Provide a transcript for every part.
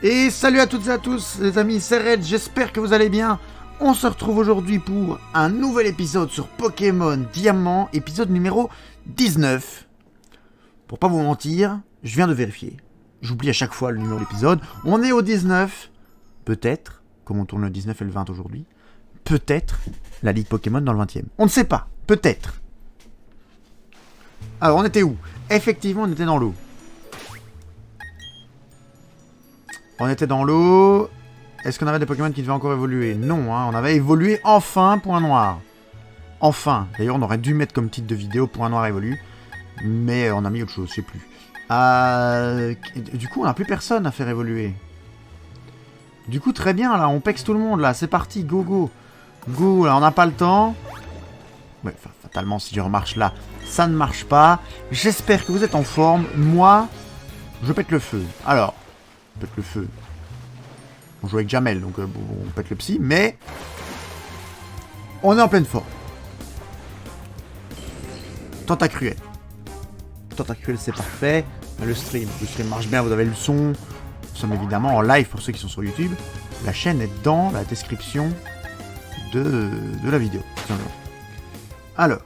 Et salut à toutes et à tous les amis, c'est Red, j'espère que vous allez bien. On se retrouve aujourd'hui pour un nouvel épisode sur Pokémon Diamant, épisode numéro 19. Pour pas vous mentir, je viens de vérifier. J'oublie à chaque fois le numéro de l'épisode. On est au 19. Peut-être, comme on tourne le 19 et le 20 aujourd'hui, peut-être la Ligue Pokémon dans le 20e. On ne sait pas, peut-être. Alors on était où? Effectivement on était dans l'eau. On était dans l'eau. Est-ce qu'on avait des Pokémon qui devaient encore évoluer? Non, hein, on avait évolué enfin Point Noir. Enfin. D'ailleurs, on aurait dû mettre comme titre de vidéo Point Noir évolue. Mais on a mis autre chose, je sais plus. Du coup, on n'a plus personne à faire évoluer. Du coup, très bien, là, on pexe tout le monde, là. C'est parti, go, go. Go, là, on n'a pas le temps. Ouais, fatalement, si je remarche là, ça ne marche pas. J'espère que vous êtes en forme. Moi, je pète le feu. Alors... pète le feu. On joue avec Jamel, donc on pète le psy, mais on est en pleine forme. Tentacruel. Tentacruel, c'est parfait. Le stream marche bien, vous avez le son. Nous sommes évidemment en live pour ceux qui sont sur YouTube. La chaîne est dans la description de la vidéo. Alors,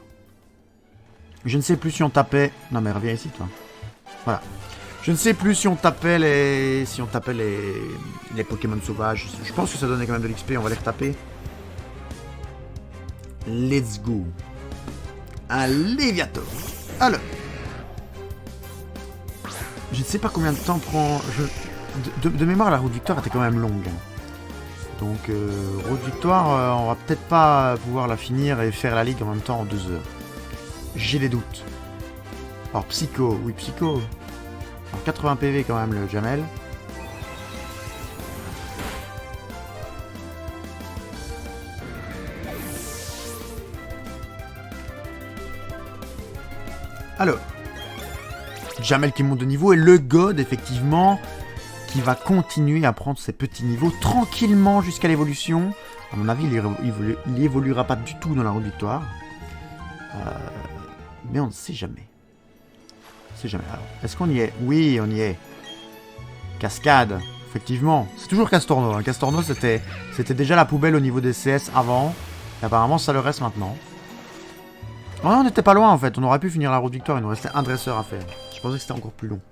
je ne sais plus si on tapait... Non mais reviens ici, toi. Voilà. Je ne sais plus si on tapait les Pokémon sauvages. Je pense que ça donnait quand même de l'XP, on va les retaper. Let's go. Un Léviator. Alors. Je ne sais pas combien de temps prend... De mémoire, la route victoire était quand même longue. Donc, route victoire, on va peut-être pas pouvoir la finir et faire la ligue en même temps en 2 heures. J'ai des doutes. Alors, Psycho. Oui, Psycho. Alors 80 PV quand même le Jamel. Alors. Jamel qui monte de niveau et le God effectivement qui va continuer à prendre ses petits niveaux tranquillement jusqu'à l'évolution. À mon avis il évoluera pas du tout dans la route victoire. Mais on ne sait jamais. Jamais. Alors, est-ce qu'on y est? Oui, on y est. Cascade, effectivement. C'est toujours Castorno. Hein. Castorno, c'était déjà la poubelle au niveau des CS avant. Et apparemment, ça le reste maintenant. Oh, on n'était pas loin, en fait. On aurait pu finir la route victoire. Il nous restait un dresseur à faire. Je pensais que c'était encore plus long.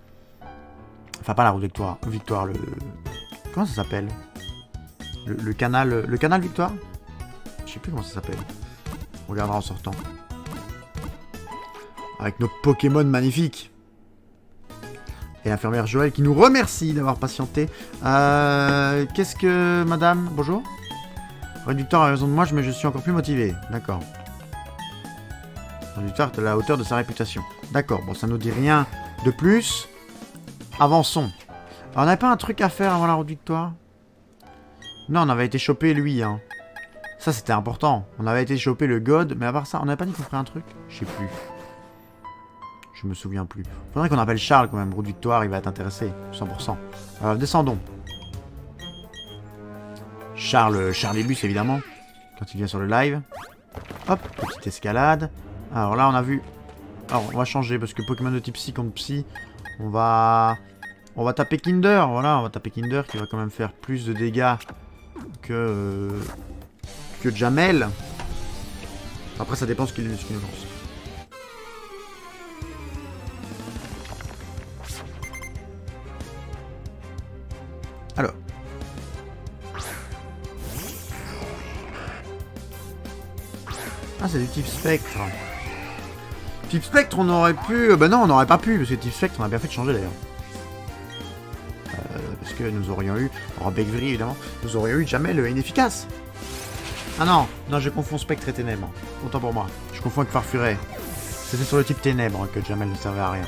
Enfin, pas la route victoire. Victoire, le... Comment ça s'appelle? Le canal... Le canal victoire? Je sais plus comment ça s'appelle. On regardera en sortant. Avec nos Pokémon magnifiques. Et l'infirmière Joël qui nous remercie d'avoir patienté. Qu'est-ce que... Madame, bonjour. Réducteur a raison de moi, mais je suis encore plus motivé. D'accord. Réducteur est à la hauteur de sa réputation. D'accord, bon, ça nous dit rien de plus. Avançons. Alors, on n'avait pas un truc à faire avant la route victoire? Non, on avait été choper lui, hein. Ça, c'était important. On avait été choper le God, mais à part ça, on n'avait pas dit qu'on ferait un truc? Je sais plus. Je me souviens plus. Faudrait qu'on appelle Charles quand même. Route victoire, il va être intéressé. 100%. Descendons. Charlébus évidemment. Quand il vient sur le live. Hop, petite escalade. Alors là, on a vu... Alors, on va changer parce que Pokémon de type Psy contre Psy, on va taper Kinder. Voilà, on va taper Kinder qui va quand même faire plus de dégâts que Jamel. Après, ça dépend ce qu'il nous lance. Alors. Ah, c'est du type spectre. Type spectre, on aurait pu... Bah non, on n'aurait pas pu, parce que type spectre, on a bien fait de changer d'ailleurs. Parce que nous aurions eu... Alors, Beckvry, évidemment. Nous aurions eu Jamel inefficace. Ah non, non, je confonds spectre et ténèbres. Autant pour moi. Je confonds avec Farfuret. C'était sur le type ténèbres que Jamel ne servait à rien.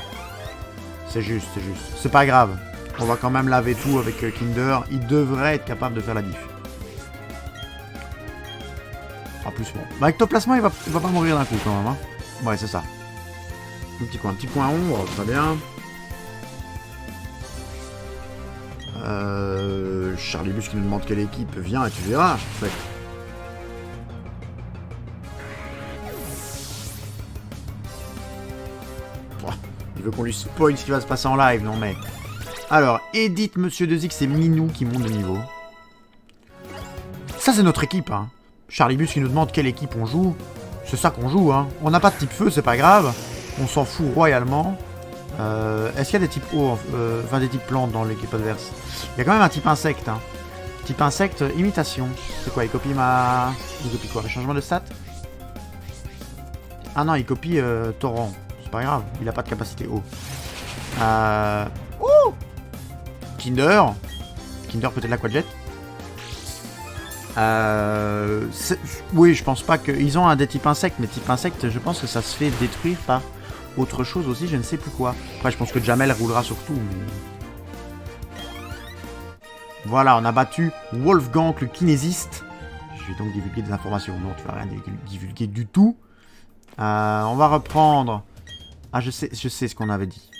C'est juste, c'est juste. C'est pas grave. On va quand même laver tout avec Kinder. Il devrait être capable de faire la diff. Ah, plus bon. Bah, Ectoplasma, il va pas mourir d'un coup quand même. Hein. Ouais, c'est ça. Un petit coin ombre, très bien. Charlébus qui nous demande quelle équipe vient et tu verras, en fait. Oh, il veut qu'on lui spoil ce qui va se passer en live, non mais... Alors, Edith, Monsieur 2X et Minou qui montent de niveau. Ça, c'est notre équipe, hein. Charlibus qui nous demande quelle équipe on joue. C'est ça qu'on joue, hein. On n'a pas de type feu, c'est pas grave. On s'en fout royalement. Est-ce qu'il y a des types eau, enfin des types plantes dans l'équipe adverse? Il y a quand même un type insecte, hein. Type insecte, imitation. C'est quoi? Il copie ma... Il copie quoi? Le changement de stat? Ah non, il copie torrent. C'est pas grave, il a pas de capacité eau. Ouh, Kinder. Kinder peut-être l'Aquajet. Oui, je pense pas que... Ils ont un des types insectes, mais type insecte, je pense que ça se fait détruire par autre chose aussi, je ne sais plus quoi. Après, je pense que Jamel roulera sur tout, mais... Voilà, on a battu Wolfgang le kinésiste. Je vais donc divulguer des informations. Non, tu vas rien divulguer du tout. On va reprendre... Ah, je sais ce qu'on avait dit.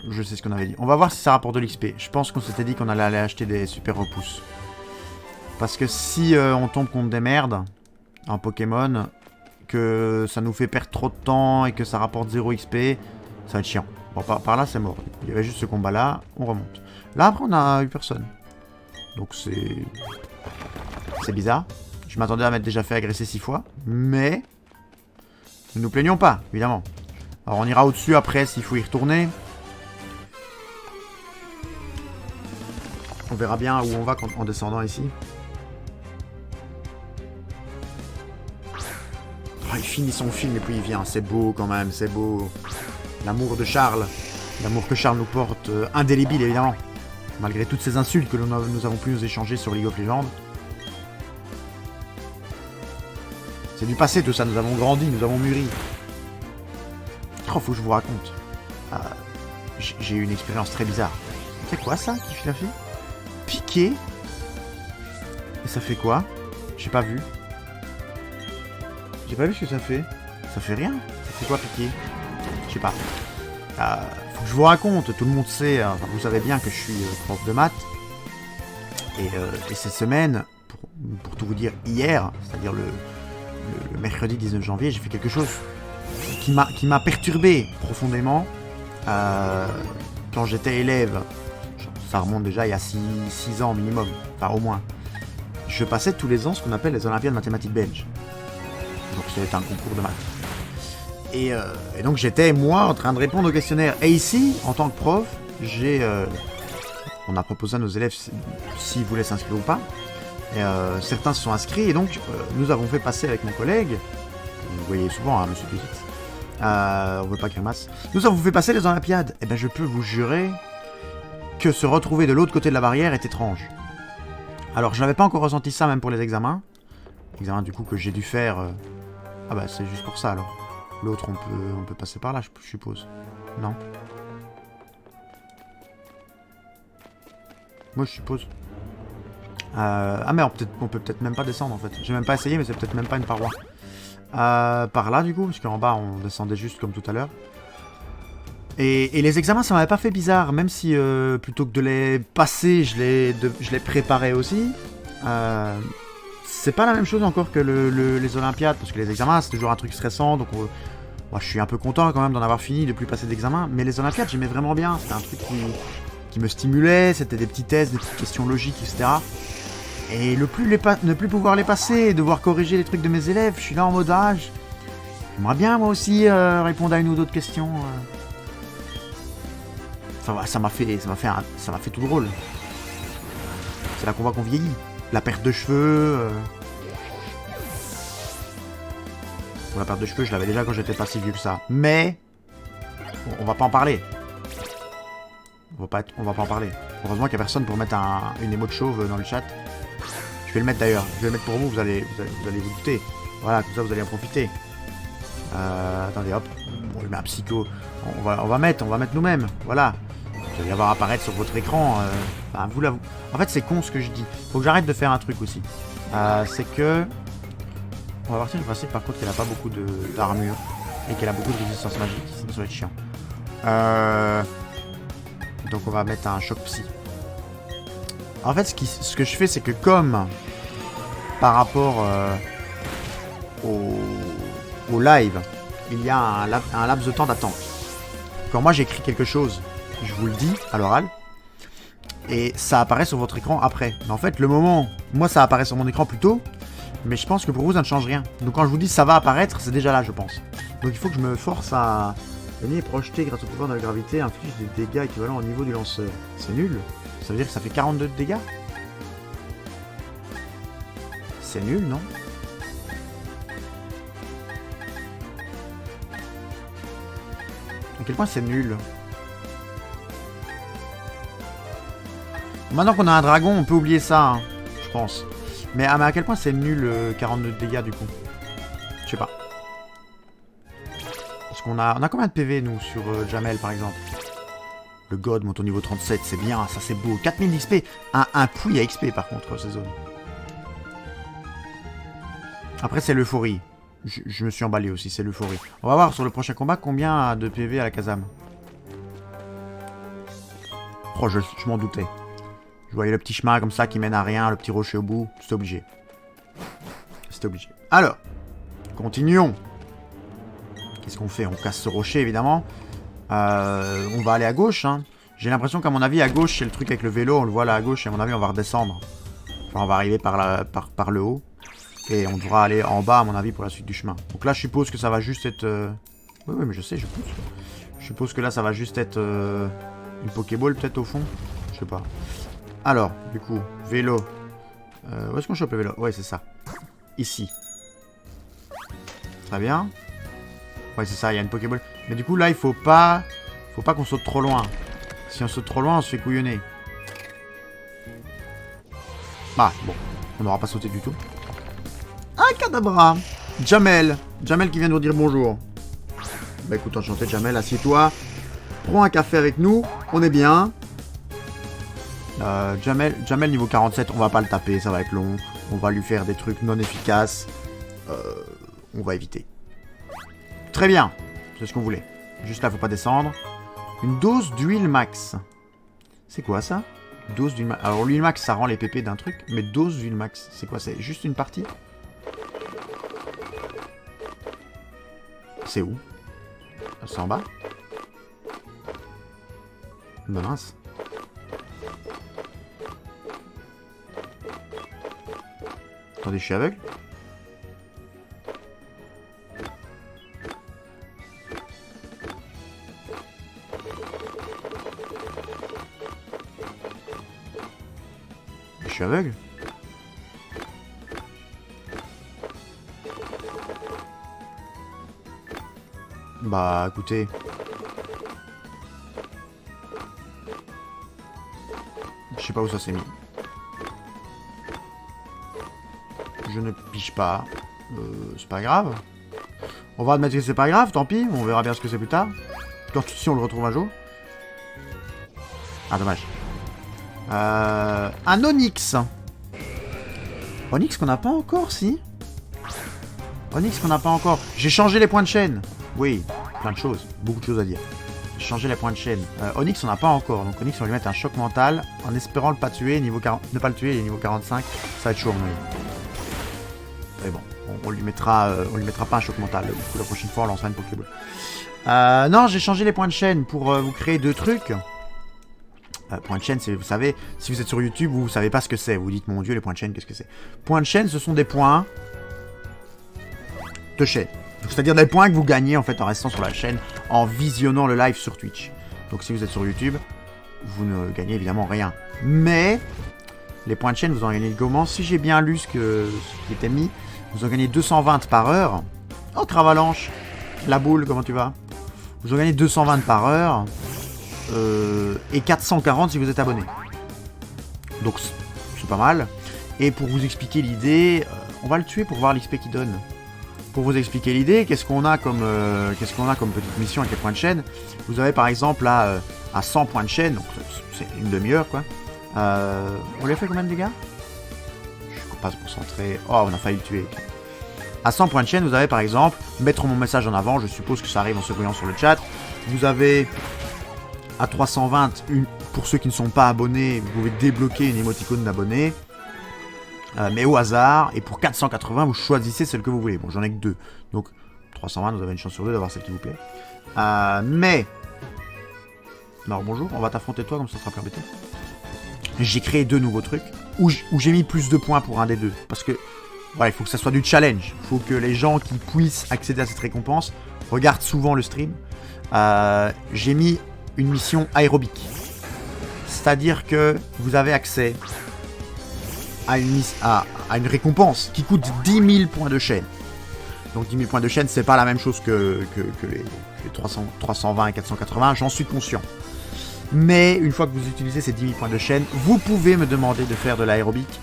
Je sais ce qu'on avait dit. On va voir si ça rapporte de l'XP. Je pense qu'on s'était dit qu'on allait aller acheter des super repousses. Parce que si on tombe contre des merdes en Pokémon, que ça nous fait perdre trop de temps et que ça rapporte 0 XP, ça va être chiant. Bon, par là, c'est mort. Il y avait juste ce combat-là, on remonte. Là, après, on a eu personne. Donc, c'est bizarre. Je m'attendais à m'être déjà fait agresser 6 fois, mais ne nous plaignons pas, évidemment. Alors, on ira au-dessus après s'il faut y retourner. On verra bien où on va en descendant ici. Oh, il finit son film et puis il vient. C'est beau quand même, c'est beau. L'amour de Charles. L'amour que Charles nous porte, indélébile évidemment. Malgré toutes ces insultes que nous avons pu nous échanger sur League of Legends. C'est du passé tout ça, nous avons grandi, nous avons mûri. Oh, faut que je vous raconte. J'ai eu une expérience très bizarre. C'est quoi ça qui l'a fait? Piqué. Et ça fait quoi? J'ai pas vu. J'ai pas vu ce que ça fait. Ça fait rien. Ça fait quoi piqué? Je sais pas. Faut que je vous raconte. Tout le monde sait, enfin, vous savez bien que je suis prof de maths. Et cette semaine, pour tout vous dire, hier, c'est-à-dire le mercredi 19 janvier, j'ai fait quelque chose qui m'a perturbé profondément. Quand j'étais élève, ça remonte déjà il y a 6 ans minimum, enfin au moins. Je passais tous les ans ce qu'on appelle les Olympiades mathématiques belges. Donc c'était un concours de maths. Et donc j'étais, moi, en train de répondre au questionnaire. Et ici, en tant que prof, on a proposé à nos élèves s'ils voulaient s'inscrire ou pas. Et certains se sont inscrits, et donc nous avons fait passer avec mon collègue, vous voyez souvent, hein, Monsieur Pizix, on veut pas grimace, nous avons fait passer les Olympiades. Et ben je peux vous jurer que se retrouver de l'autre côté de la barrière est étrange. Alors je n'avais pas encore ressenti ça même pour les examens. Examens du coup que j'ai dû faire... Ah bah c'est juste pour ça alors. L'autre on peut passer par là je suppose. Non. Moi je suppose. Ah mais on peut peut-être même pas descendre en fait. J'ai même pas essayé mais c'est peut-être même pas une paroi. Par là du coup, parce qu'en bas on descendait juste comme tout à l'heure. Et les examens ça m'avait pas fait bizarre, même si plutôt que de les passer, je les préparais aussi. C'est pas la même chose encore que les Olympiades, parce que les examens c'est toujours un truc stressant, donc moi je suis un peu content quand même d'en avoir fini, de plus passer d'examens. Mais les Olympiades j'aimais vraiment bien, c'était un truc qui me stimulait, c'était des petits tests, des petites questions logiques, etc. Et ne plus pouvoir les passer, et devoir corriger les trucs de mes élèves, je suis là en mode âge. J'aimerais bien moi aussi répondre à une ou d'autres questions. Ça m'a fait tout drôle. C'est là qu'on voit qu'on vieillit. La perte de cheveux. Pour la perte de cheveux, je l'avais déjà quand j'étais pas si vieux que ça. Mais on va pas en parler. On va pas en parler. Heureusement qu'il y a personne pour mettre une émo de chauve dans le chat. Je vais le mettre d'ailleurs. Je vais le mettre pour vous. Vous allez vous douter. Voilà, comme ça vous allez en profiter. Attendez, hop. Bon, je mets un psycho. On va mettre nous-mêmes. Voilà. Vous allez avoir apparaître sur votre écran. Enfin, en fait, c'est con ce que je dis. Faut que j'arrête de faire un truc aussi. C'est que... On va partir du principe, par contre, qu'elle a pas beaucoup d'armure. Et qu'elle a beaucoup de résistance magique. Sinon, ça va être chiant. Donc, on va mettre un choc psy. En fait, ce que je fais, c'est que comme... Par rapport au live, il y a un laps de temps d'attente. Quand moi, j'écris quelque chose Je vous le dis à l'oral. Et ça apparaît sur votre écran après. Mais en fait, le moment... Moi, ça apparaît sur mon écran plus tôt. Mais je pense que pour vous, ça ne change rien. Donc quand je vous dis ça va apparaître, c'est déjà là, je pense. Donc il faut que je me force à... Gagner et projeter grâce au pouvoir de la gravité inflige des dégâts équivalents au niveau du lanceur. C'est nul. Ça veut dire que ça fait 42 de dégâts. C'est nul, non? À quel point c'est nul? Maintenant qu'on a un dragon, on peut oublier ça, hein, je pense. Mais à quel point c'est nul 42 de dégâts du coup? Je sais pas. Parce qu'on a combien de PV nous sur Jamel par exemple? Le God monte au niveau 37, c'est bien, ça c'est beau. 4000 XP, un pouille à XP par contre ces zones. Après c'est l'euphorie. Je me suis emballé aussi, c'est l'euphorie. On va voir sur le prochain combat combien de PV à la Kazam. Oh je m'en doutais. Je voyais le petit chemin comme ça qui mène à rien, le petit rocher au bout. C'était obligé. C'était obligé. Alors, continuons. Qu'est-ce qu'on fait? On casse ce rocher, évidemment. On va aller à gauche. Hein. J'ai l'impression qu'à mon avis, à gauche, c'est le truc avec le vélo. On le voit là à gauche et à mon avi, on va redescendre. Enfin, on va arriver par le haut. Et on devra aller en bas, à mon avis, pour la suite du chemin. Donc là, je suppose que ça va juste être... Oui, mais je sais, je pousse. Je suppose que là, ça va juste être une Pokéball, peut-être, au fond. Je sais pas. Alors, du coup, vélo. Où est-ce qu'on chope le vélo? Ouais, c'est ça. Ici. Très bien. Ouais, c'est ça, il y a une Pokéball. Mais du coup, là, il faut pas qu'on saute trop loin. Si on saute trop loin, on se fait couillonner. Ah, bon. On n'aura pas sauté du tout. Ah, Kadabra. Jamel. Jamel qui vient nous dire bonjour. Bah écoute, enchanté Jamel, assieds-toi. Prends un café avec nous. On est bien. Jamel niveau 47, on va pas le taper, ça va être long. On va lui faire des trucs non efficaces. On va éviter. Très bien, c'est ce qu'on voulait. Juste là, faut pas descendre. Une dose d'huile max. C'est quoi ça? Dose d'huile max. Alors l'huile max, ça rend les pépés d'un truc. Mais dose d'huile max, c'est quoi? C'est juste une partie? C'est où? C'est en bas? Ben mince. Attendez, je suis aveugle? Je suis aveugle? Bah, écoutez... Je sais pas où ça s'est mis. Je ne pige pas. C'est pas grave. On va admettre que c'est pas grave, tant pis. On verra bien ce que c'est plus tard. Quand si on le retrouve un jour. Ah, dommage. Un Onyx. Onyx qu'on n'a pas encore, si. Onyx qu'on n'a pas encore. J'ai changé les points de chaîne. Oui, plein de choses. Beaucoup de choses à dire. J'ai changé les points de chaîne. Onyx, on n'a pas encore. Donc Onyx, on va lui mettre un choc mental en espérant le pas tuer. Niveau 40... Ne pas le tuer, il est niveau 45. Ça va être chaud, à mon avis. Mais bon, on lui mettra pas un choc mental. Du coup, la prochaine fois, on lancera une Pokéball. Non, j'ai changé les points de chaîne pour vous créer deux trucs. Points de chaîne, c'est, vous savez, si vous êtes sur YouTube, vous savez pas ce que c'est. Vous dites, mon Dieu, les points de chaîne, qu'est-ce que c'est? Points de chaîne, ce sont des points de chaîne. C'est-à-dire des points que vous gagnez en fait en restant sur la chaîne, en visionnant le live sur Twitch. Donc si vous êtes sur YouTube, vous ne gagnez évidemment rien. Mais les points de chaîne, vous en gagnez comment? Si j'ai bien lu ce qui était mis, vous en gagnez 220 par heure. Oh, Travalanche, la boule, comment tu vas? Vous en gagnez 220 par heure. Et 440 si vous êtes abonné. Donc c'est pas mal. Et pour vous expliquer l'idée, on va le tuer pour voir l'XP qu'il donne. Pour vous expliquer l'idée, qu'est-ce qu'on a comme petite mission avec les points de chaîne? Vous avez par exemple là à 100 points de chaîne, donc c'est une demi-heure quoi. On lui a fait combien de dégâts? Je ne peux pas se concentrer. Oh, on a failli le tuer. À 100 points de chaîne, vous avez par exemple mettre mon message en avant. Je suppose que ça arrive en se voyant sur le chat. Vous avez à 320, pour ceux qui ne sont pas abonnés, vous pouvez débloquer une émoticône d'abonné. Mais au hasard, et pour 480, vous choisissez celle que vous voulez. Bon, j'en ai que deux. Donc, 320, vous avez une chance sur deux d'avoir celle qui vous plaît. Mais, Alors bonjour, on va t'affronter toi, comme ça sera plus embêté. J'ai créé 2 nouveaux trucs, où j'ai mis plus de points pour un des 2. Parce que, voilà, il faut que ça soit du challenge. Il faut que les gens qui puissent accéder à cette récompense regardent souvent le stream. J'ai mis une mission aérobique. C'est-à-dire que vous avez accès à une récompense qui coûte 10 000 points de chaîne. Donc 10 000 points de chaîne, c'est pas la même chose que les 320 et 480, j'en suis conscient. Mais une fois que vous utilisez ces 10 000 points de chaîne, vous pouvez me demander de faire de l'aérobique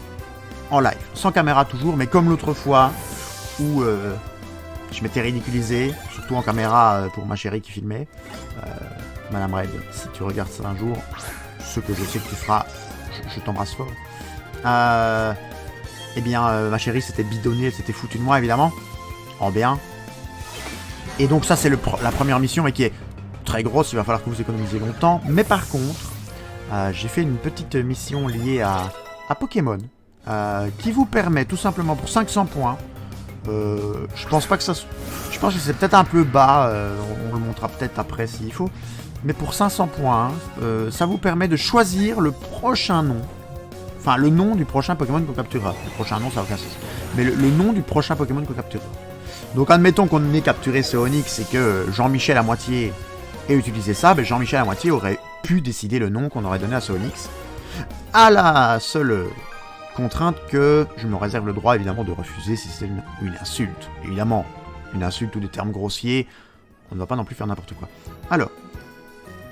en live. Sans caméra toujours, mais comme l'autre fois où je m'étais ridiculisé, surtout en caméra pour ma chérie qui filmait. Madame Red, si tu regardes ça un jour, ce que je sais que tu feras, je t'embrasse fort. Eh bien, ma chérie s'était bidonnée, elle s'était foutue de moi évidemment, en bien. Et donc ça c'est la première mission, mais qui est très grosse, il va falloir que vous économisiez longtemps. Mais par contre, j'ai fait une petite mission liée à Pokémon, qui vous permet tout simplement pour 500 points, je pense pas que ça... Je pense que c'est peut-être un peu bas, on le montrera peut-être après s'il faut. Mais pour 500 points, ça vous permet de choisir le prochain nom. Enfin, le nom du prochain Pokémon qu'on capturera. Le prochain nom, ça n'a aucun sens. Mais le nom du prochain Pokémon qu'on capturera. Donc, admettons qu'on ait capturé ce Onix et que Jean-Michel à moitié ait utilisé ça, ben Jean-Michel à moitié aurait pu décider le nom qu'on aurait donné à ce Onix. À la seule contrainte que je me réserve le droit, évidemment, de refuser si c'est une insulte. Évidemment, une insulte ou des termes grossiers, on ne va pas non plus faire n'importe quoi. Alors,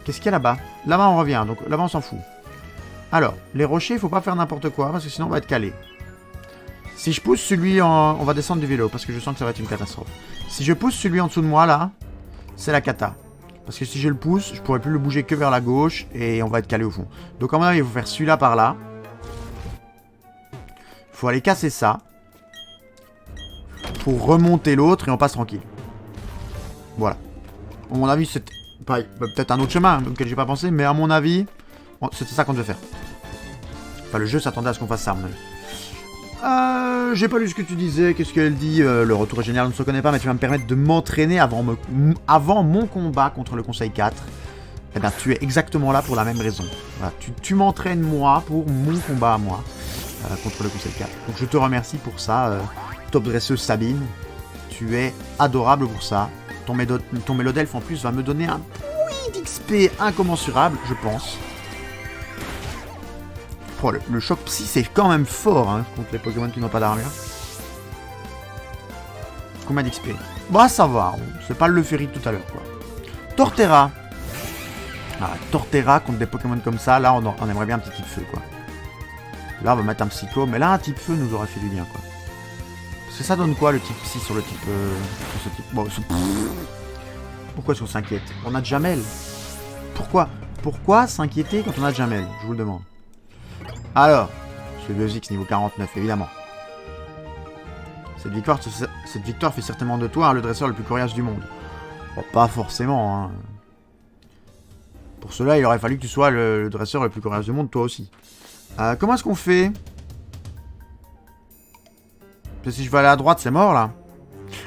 qu'est-ce qu'il y a là-bas? Là-bas, on revient, donc là-bas, on s'en fout. Alors, les rochers, il faut pas faire n'importe quoi, parce que sinon on va être calé. Si je pousse celui on va descendre du vélo, parce que je sens que ça va être une catastrophe. Si je pousse celui en dessous de moi, là, c'est la cata. Parce que si je le pousse, je pourrais plus le bouger que vers la gauche, et on va être calé au fond. Donc, à mon avis, il faut faire celui-là par là. Il faut aller casser ça. Pour remonter l'autre, et on passe tranquille. Voilà. À mon avis, c'est peut-être un autre chemin, auquel j'ai pas pensé, mais à mon avis... C'était ça qu'on devait faire. Enfin, le jeu s'attendait à ce qu'on fasse ça, à mon avis. J'ai pas lu ce que tu disais. Qu'est-ce qu'elle dit? Le retour est génial, on ne se connaît pas, mais tu vas me permettre de m'entraîner avant mon combat contre le Conseil 4. Eh bien, tu es exactement là pour la même raison. Voilà, tu m'entraînes, moi, pour mon combat à moi, contre le Conseil 4. Donc, je te remercie pour ça, top dresseuse Sabine. Tu es adorable pour ça. Ton Mélodelf, en plus, va me donner un puits d'XP incommensurable, je pense. Oh, le choc psy, c'est quand même fort hein, contre les Pokémon qui n'ont pas d'armure. Combien d'XP? Bah, ça va. C'est pas le Ferry tout à l'heure, quoi. Torterra. Ah, Torterra contre des Pokémon comme ça, là, on aimerait bien un petit type feu, quoi. Là, on va mettre un psycho, mais là, un type feu nous aurait fait du bien, quoi. Parce que ça donne quoi, le type psy sur le type... sur ce type... Bon, pourquoi est-ce qu'on s'inquiète? On a Jamel. Pourquoi s'inquiéter quand on a Jamel? Je vous le demande. Alors, ce 2X niveau 49, évidemment. Cette victoire fait certainement de toi le dresseur le plus coriace du monde. Bon, pas forcément, hein. Pour cela, il aurait fallu que tu sois le dresseur le plus coriace du monde, toi aussi. Comment est-ce qu'on fait? Parce que si je veux aller à droite, c'est mort, là.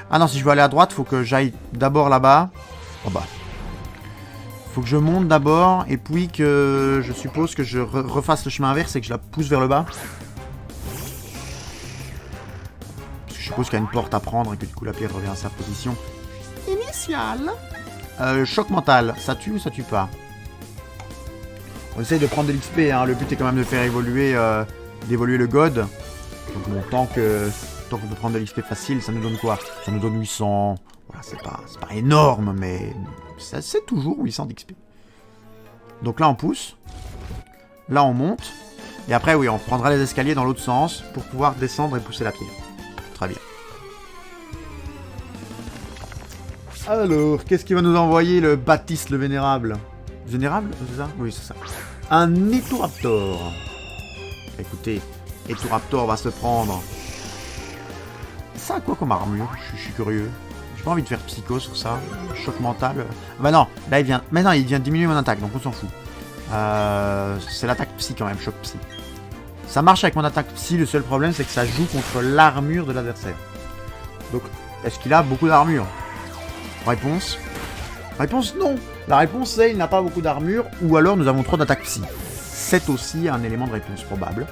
Ah non, si je veux aller à droite, faut que j'aille d'abord là-bas. Oh bah... Faut que je monte d'abord, et puis que je suppose que je refasse le chemin inverse et que je la pousse vers le bas. Parce que je suppose qu'il y a une porte à prendre et que du coup la pierre revient à sa position initiale. Choc mental, ça tue ou ça tue pas? On essaye de prendre de l'XP, hein. Le but est quand même de faire évoluer, d'évoluer le God. Donc bon, tant qu'on peut prendre de l'XP facile, ça nous donne quoi? Ça nous donne 800... Voilà, c'est pas énorme, mais c'est toujours 800 d'XP. Donc là, on pousse. Là, on monte. Et après, oui, on prendra les escaliers dans l'autre sens pour pouvoir descendre et pousser la pierre. Très bien. Alors, qu'est-ce qu'il va nous envoyer, le Baptiste le Vénérable? Vénérable, c'est ça? Oui, c'est ça. Un Etoraptor. Écoutez, Etoraptor va se prendre... Ça a quoi comme armure? Je suis curieux. J'ai pas envie de faire psycho sur ça. Choc mental. Bah non, là il vient. Maintenant il vient diminuer mon attaque, donc on s'en fout. C'est l'attaque psy quand même, choc psy. Ça marche avec mon attaque psy, le seul problème c'est que ça joue contre l'armure de l'adversaire. Donc, est-ce qu'il a beaucoup d'armure? Réponse. Réponse non. La réponse c'est il n'a pas beaucoup d'armure ou alors nous avons trop d'attaque psy. C'est aussi un élément de réponse probable.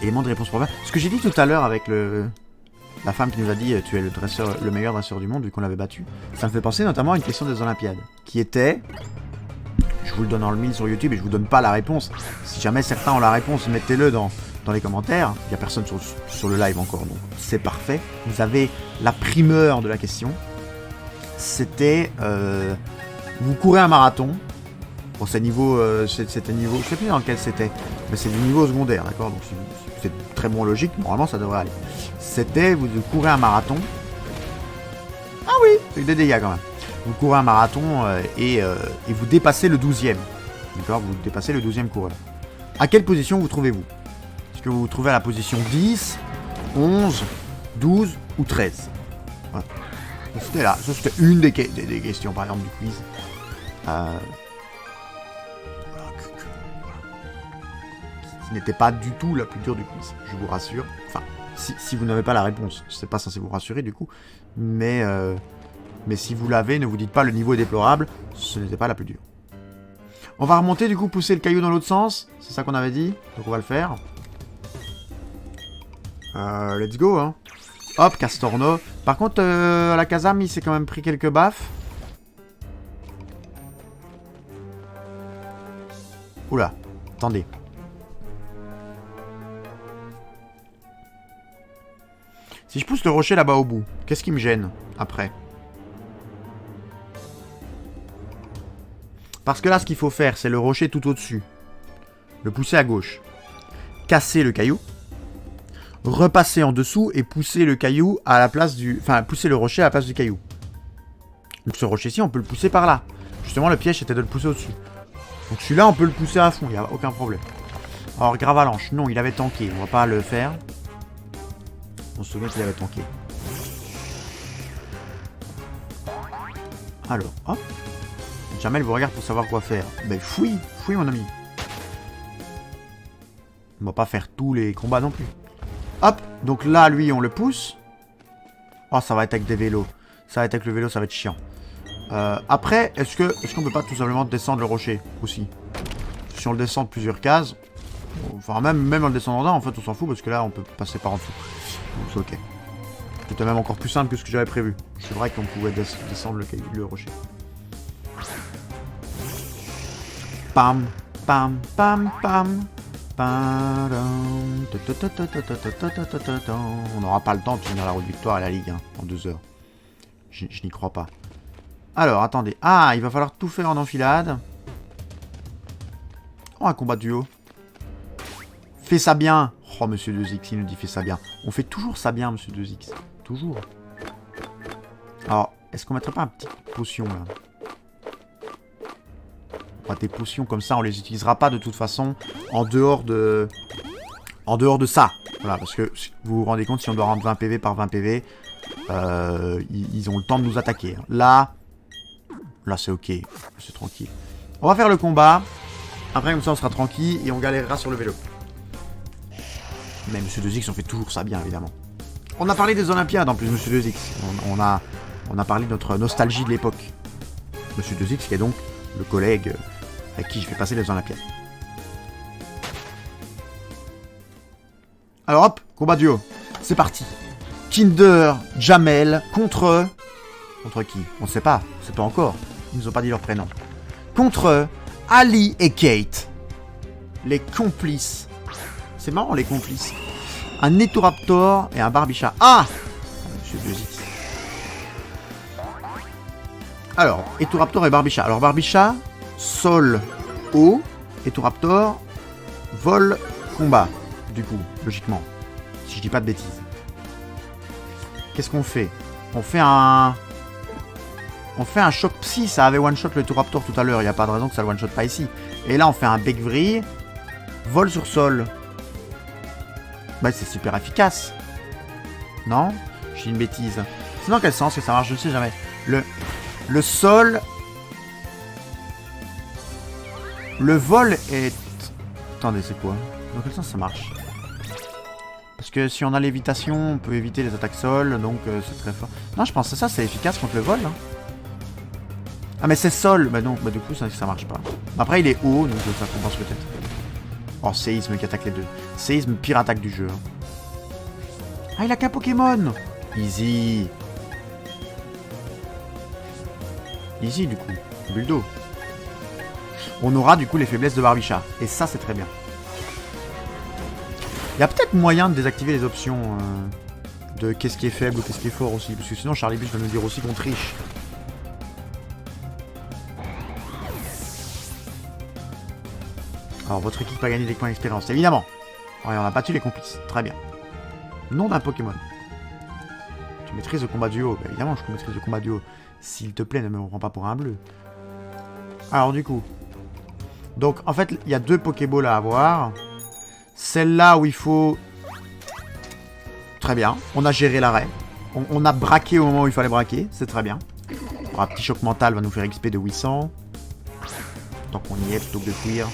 Élément de réponse probable. Ce que j'ai dit tout à l'heure avec la femme qui nous a dit tu es le meilleur dresseur du monde vu qu'on l'avait battu, ça me fait penser notamment à une question des Olympiades qui était, je vous le donne dans le mille sur YouTube et je vous donne pas la réponse. Si jamais certains ont la réponse, mettez-le dans les commentaires. Il n'y a personne sur le live encore, donc c'est parfait. Vous avez la primeur de la question. C'était vous courez un marathon. Bon, c'était niveau, je sais plus dans lequel c'était, mais c'est du niveau secondaire, d'accord. Donc c'est très bon logique. Normalement, ça devrait aller. C'était vous courez un marathon. Ah oui, c'est des dégâts quand même. Vous courez un marathon et vous dépassez le 12e. D'accord, vous dépassez le 12e coureur. À quelle position vous trouvez-vous? Est-ce que vous vous trouvez à la position 10, 11, 12 ou 13? Voilà. C'était là. Ça, c'était une des questions, par exemple, du quiz. Qui n'était pas du tout la plus dure du quiz, je vous rassure. Enfin, si vous n'avez pas la réponse, c'est pas censé vous rassurer, du coup. Mais si vous l'avez, ne vous dites pas le niveau est déplorable, ce n'était pas la plus dure. On va remonter, du coup, pousser le caillou dans l'autre sens. C'est ça qu'on avait dit, donc on va le faire. Let's go, hein. Hop, Castorno. Par contre, à la Kazam, il s'est quand même pris quelques baffes. Oula, attendez. Si je pousse le rocher là-bas au bout, qu'est-ce qui me gêne après? Parce que là, ce qu'il faut faire, c'est le rocher tout au-dessus. Le pousser à gauche. Casser le caillou. Repasser en dessous et pousser le caillou à la place du... Enfin, pousser le rocher à la place du caillou. Donc ce rocher-ci, on peut le pousser par là. Justement, le piège, c'était de le pousser au-dessus. Donc celui-là, on peut le pousser à fond, il n'y a aucun problème. Alors, Gravalanche, non, il avait tanké. On va pas le faire. On se souvient qu'il avait tanké. Alors, hop. Jamel vous regarde pour savoir quoi faire. Ben, fouille, fouille, mon ami. On va pas faire tous les combats non plus. Hop, donc là, lui, on le pousse. Oh, ça va être avec des vélos. Ça va être avec le vélo, ça va être chiant. Après, est-ce qu'on peut pas tout simplement descendre le rocher aussi? Si on le descend de plusieurs cases, enfin même en le descendant d'un, en fait, on s'en fout parce que là, on peut passer par en dessous. Donc c'est ok. C'était même encore plus simple que ce que j'avais prévu. C'est vrai qu'on pouvait descendre le rocher. Pam, pam, pam, pam. On n'aura pas le temps de finir la route victoire à la Ligue en 2 heures. Je n'y crois pas. Alors, attendez. Ah, il va falloir tout faire en enfilade. Oh, un combat duo. Fais ça bien. Oh, Monsieur 2X, il nous dit fais ça bien. On fait toujours ça bien, Monsieur 2X. Toujours. Alors, est-ce qu'on mettrait pas un petit potion, là? Des potions comme ça, on les utilisera pas de toute façon en dehors de ça. Voilà, parce que vous vous rendez compte, si on doit rendre 20 PV par 20 PV, ils ont le temps de nous attaquer. Là c'est ok, c'est tranquille. On va faire le combat. Après, comme ça, on sera tranquille et on galérera sur le vélo. Mais Monsieur 2X, on fait toujours ça bien, évidemment. On a parlé des Olympiades en plus, Monsieur 2X. On a parlé de notre nostalgie de l'époque. Monsieur 2X, qui est donc le collègue avec qui je vais passer les Olympiades. Alors hop, combat duo. C'est parti. Kinder, Jamel, contre... Contre qui? On ne sait pas. On ne sait pas encore. Ils nous ont pas dit leur prénom. Contre Ali et Kate. Les complices. C'est marrant, les complices. Un Etoraptor et un Barbicha. Ah! Monsieur 2X. Alors, Etoraptor et Barbicha. Alors, Barbicha, sol, eau. Etoraptor, vol, combat. Du coup, logiquement. Si je dis pas de bêtises. Qu'est-ce qu'on fait? On fait un choc psy. Ça avait one-shot le Etoraptor tout à l'heure. Il n'y a pas de raison que ça le one-shot pas ici. Et là, on fait un bec vrille. Vol sur sol. Bah, c'est super efficace. Non? Je dis une bêtise. C'est dans quel sens que ça marche? Je ne sais jamais. Le sol... Le vol est... Attendez, c'est quoi? Dans quel sens ça marche? que si on a l'évitation, on peut éviter les attaques sol, donc c'est très fort. Non, je pense que ça, c'est efficace contre le vol. Hein. Ah, mais c'est sol. Bah non, bah du coup, ça marche pas. Après, il est haut, donc ça compense peut-être. Oh, séisme qui attaque les deux. Séisme, pire attaque du jeu. Ah, il a qu'un Pokémon. Easy. Easy, du coup. Buldo. On aura, du coup, les faiblesses de Barbicha. Et ça, c'est très bien. Il y a peut-être moyen de désactiver les options de qu'est-ce qui est faible ou qu'est-ce qui est fort aussi. Parce que sinon, Charlie Bush va nous dire aussi qu'on triche. Alors, votre équipe a gagné des points d'expérience, évidemment. Ouais, on a battu les complices. Très bien. Nom d'un Pokémon. Tu maîtrises le combat duo. Bah, évidemment, je maîtrise le combat duo. S'il te plaît, ne me prends pas pour un bleu. Alors, du coup. Donc, en fait, il y a 2 Pokéballs à avoir. Celle-là où il faut... Très bien. On a géré l'arrêt. On a braqué au moment où il fallait braquer. C'est très bien. Alors, un petit choc mental va nous faire XP de 800. Tant qu'on y est, plutôt que de fuir.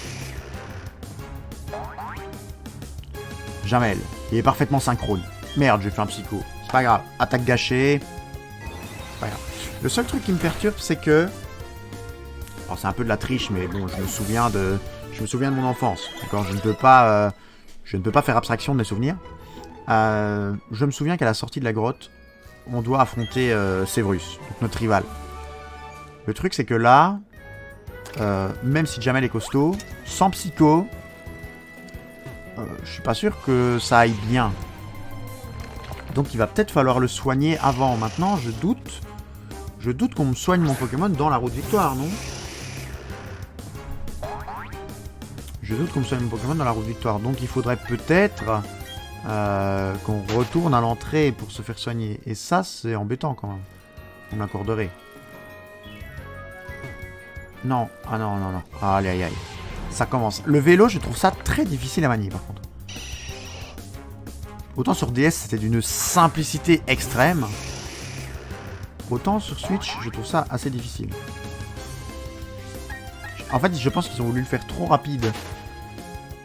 Jamel. Il est parfaitement synchrone. Merde, j'ai fait un psycho. C'est pas grave. Attaque gâchée. C'est pas grave. Le seul truc qui me perturbe, c'est que... Alors, c'est un peu de la triche, mais bon, je me souviens de mon enfance. D'accord, je ne peux pas faire abstraction de mes souvenirs. Je me souviens qu'à la sortie de la grotte, on doit affronter Sevrus, donc notre rival. Le truc, c'est que là, même si Jamel est costaud, sans psycho, je suis pas sûr que ça aille bien. Donc il va peut-être falloir le soigner avant. Maintenant, je doute qu'on me soigne mon Pokémon dans la route victoire, non? Je doute qu'on me soigne mon Pokémon dans la route victoire. Donc il faudrait peut-être qu'on retourne à l'entrée pour se faire soigner. Et ça, c'est embêtant quand même. On m'accorderait. Non. Ah non, non, non. Ah, aïe, aïe, aïe. Ça commence. Le vélo, je trouve ça très difficile à manier par contre. Autant sur DS, c'était d'une simplicité extrême. Autant sur Switch, je trouve ça assez difficile. En fait, je pense qu'ils ont voulu le faire trop rapide.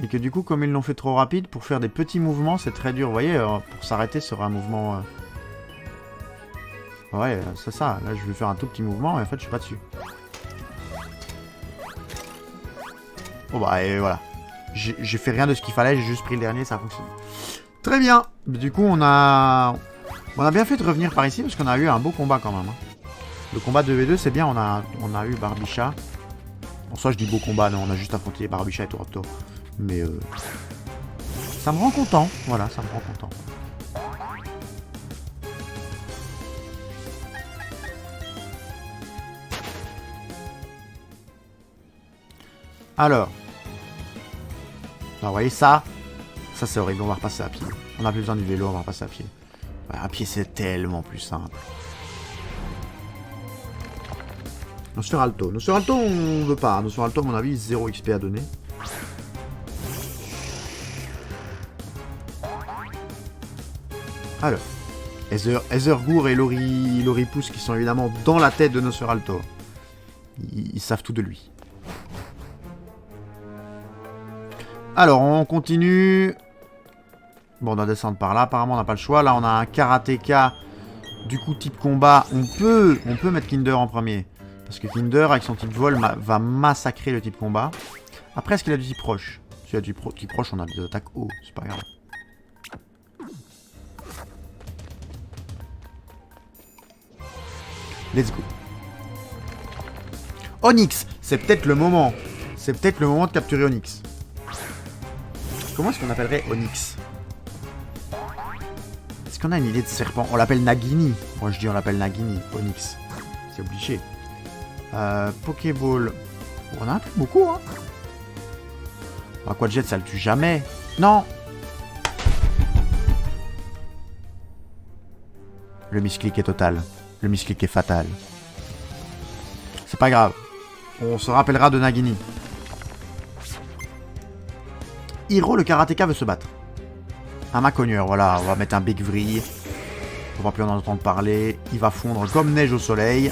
Et que du coup, comme ils l'ont fait trop rapide, pour faire des petits mouvements, c'est très dur. Vous voyez, pour s'arrêter sur un mouvement... Ouais, c'est ça. Là, je vais faire un tout petit mouvement et en fait, je suis pas dessus. Bon bah, et voilà. J'ai fait rien de ce qu'il fallait, j'ai juste pris le dernier, ça a fonctionné. Très bien. Du coup, on a bien fait de revenir par ici parce qu'on a eu un beau combat quand même. Hein. Le combat 2v2, c'est bien, on a eu Barbicha. En soi, je dis beau combat, non, on a juste affronté Barbicha et Toraptor. Mais ça me rend content. Voilà, ça me rend content. Alors, vous voyez ça c'est horrible, on va repasser à pied. On n'a plus besoin du vélo, on va repasser à pied. Ouais, à pied c'est tellement plus simple. Nosferalto. Nosferalto on veut pas. Nosferalto à mon avis 0 XP à donner. Alors. Ezergour et Loripousse qui sont évidemment dans la tête de Nosferalto. Ils savent tout de lui. Alors, on continue. Bon, on doit descendre par là. Apparemment, on n'a pas le choix. Là, on a un karatéka. Du coup, type combat. On peut mettre Kinder en premier. Parce que Kinder, avec son type vol, va massacrer le type combat. Après, est-ce qu'il a du type proche? S'il a du type proche, on a des attaques haut. C'est pas grave. Let's go. Onyx. C'est peut-être le moment. C'est peut-être le moment de capturer Onyx. Comment est-ce qu'on appellerait Onyx? Est-ce qu'on a une idée de serpent? On l'appelle Nagini. Moi je dis on l'appelle Nagini. Onyx. C'est obligé. Pokéball. On a un peu beaucoup, hein. Aquajet, ça le tue jamais. Non. Le misclick est total. Le misclick est fatal. C'est pas grave. On se rappellera de Nagini. Hiro, le karatéka, veut se battre. Un macogneur, voilà. On va mettre un Big Vrille. On va plus en entendre parler. Il va fondre comme neige au soleil.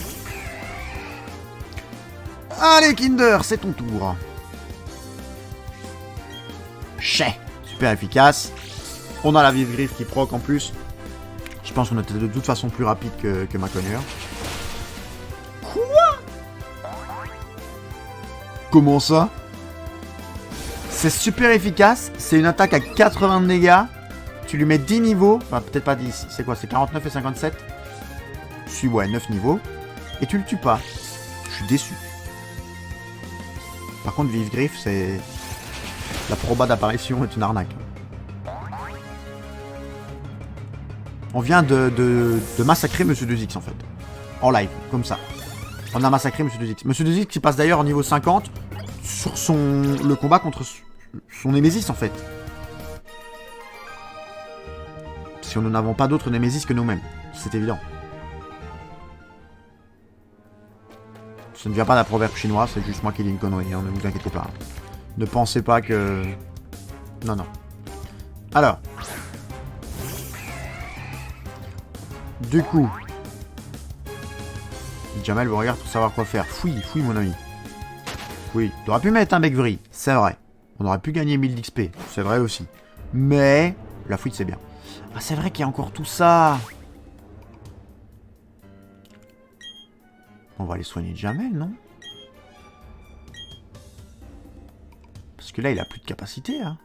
Allez, Kinder, c'est ton tour. Chais. Super efficace. On a la vive griffe qui proc en plus. Je pense qu'on était de toute façon plus rapide que ma cognure. Quoi? Comment ça? C'est super efficace. C'est une attaque à 80 de dégâts. Tu lui mets 10 niveaux. Enfin, peut-être pas 10. C'est quoi? C'est 49 et 57. Si, ouais, 9 niveaux. Et tu le tues pas. Je suis déçu. Par contre, vive griffe, c'est... La proba d'apparition est une arnaque. On vient de massacrer Monsieur 2X en fait. En live, comme ça. On a massacré Monsieur 2X. Monsieur 2X qui passe d'ailleurs au niveau 50 sur le combat contre son Némésis en fait. Si nous n'avons pas d'autres Némésis que nous-mêmes. C'est évident. Ce ne vient pas d'un proverbe chinois, c'est juste moi qui dis une connerie, hein, ne vous inquiétez pas. Ne pensez pas que... Non, non. Alors. Du coup. Jamel vous regarde pour savoir quoi faire. Fouille, fouille mon ami. Oui, tu aurais pu mettre un bec vrille, c'est vrai. On aurait pu gagner 1000 d'XP, c'est vrai aussi. Mais, la fouille c'est bien. Ah c'est vrai qu'il y a encore tout ça. On va aller soigner Jamel, non? Parce que là, il a plus de capacité, hein.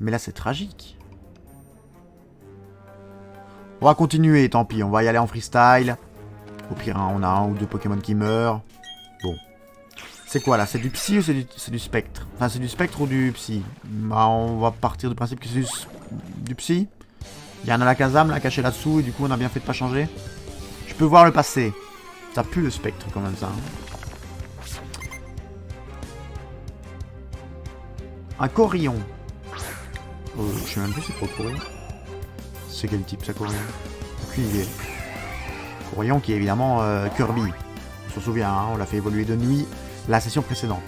Mais là, c'est tragique. On va continuer, tant pis. On va y aller en freestyle. Au pire, hein, on a un ou deux Pokémon qui meurent. Bon. C'est quoi, là? C'est du psy ou c'est du spectre? Enfin, c'est du spectre ou du psy? Bah, on va partir du principe que c'est du psy. Il y a un Alakazam, là, caché là-dessous. Et du coup, on a bien fait de pas changer. Je peux voir le passé. Ça pue le spectre, quand même, ça. Hein. Un Corillon. Je sais même plus c'est quoi Corillon. C'est quel type ça Corillon? Aucune idée. Corillon qui est évidemment Kirby. On s'en souvient, hein, on l'a fait évoluer de nuit la session précédente.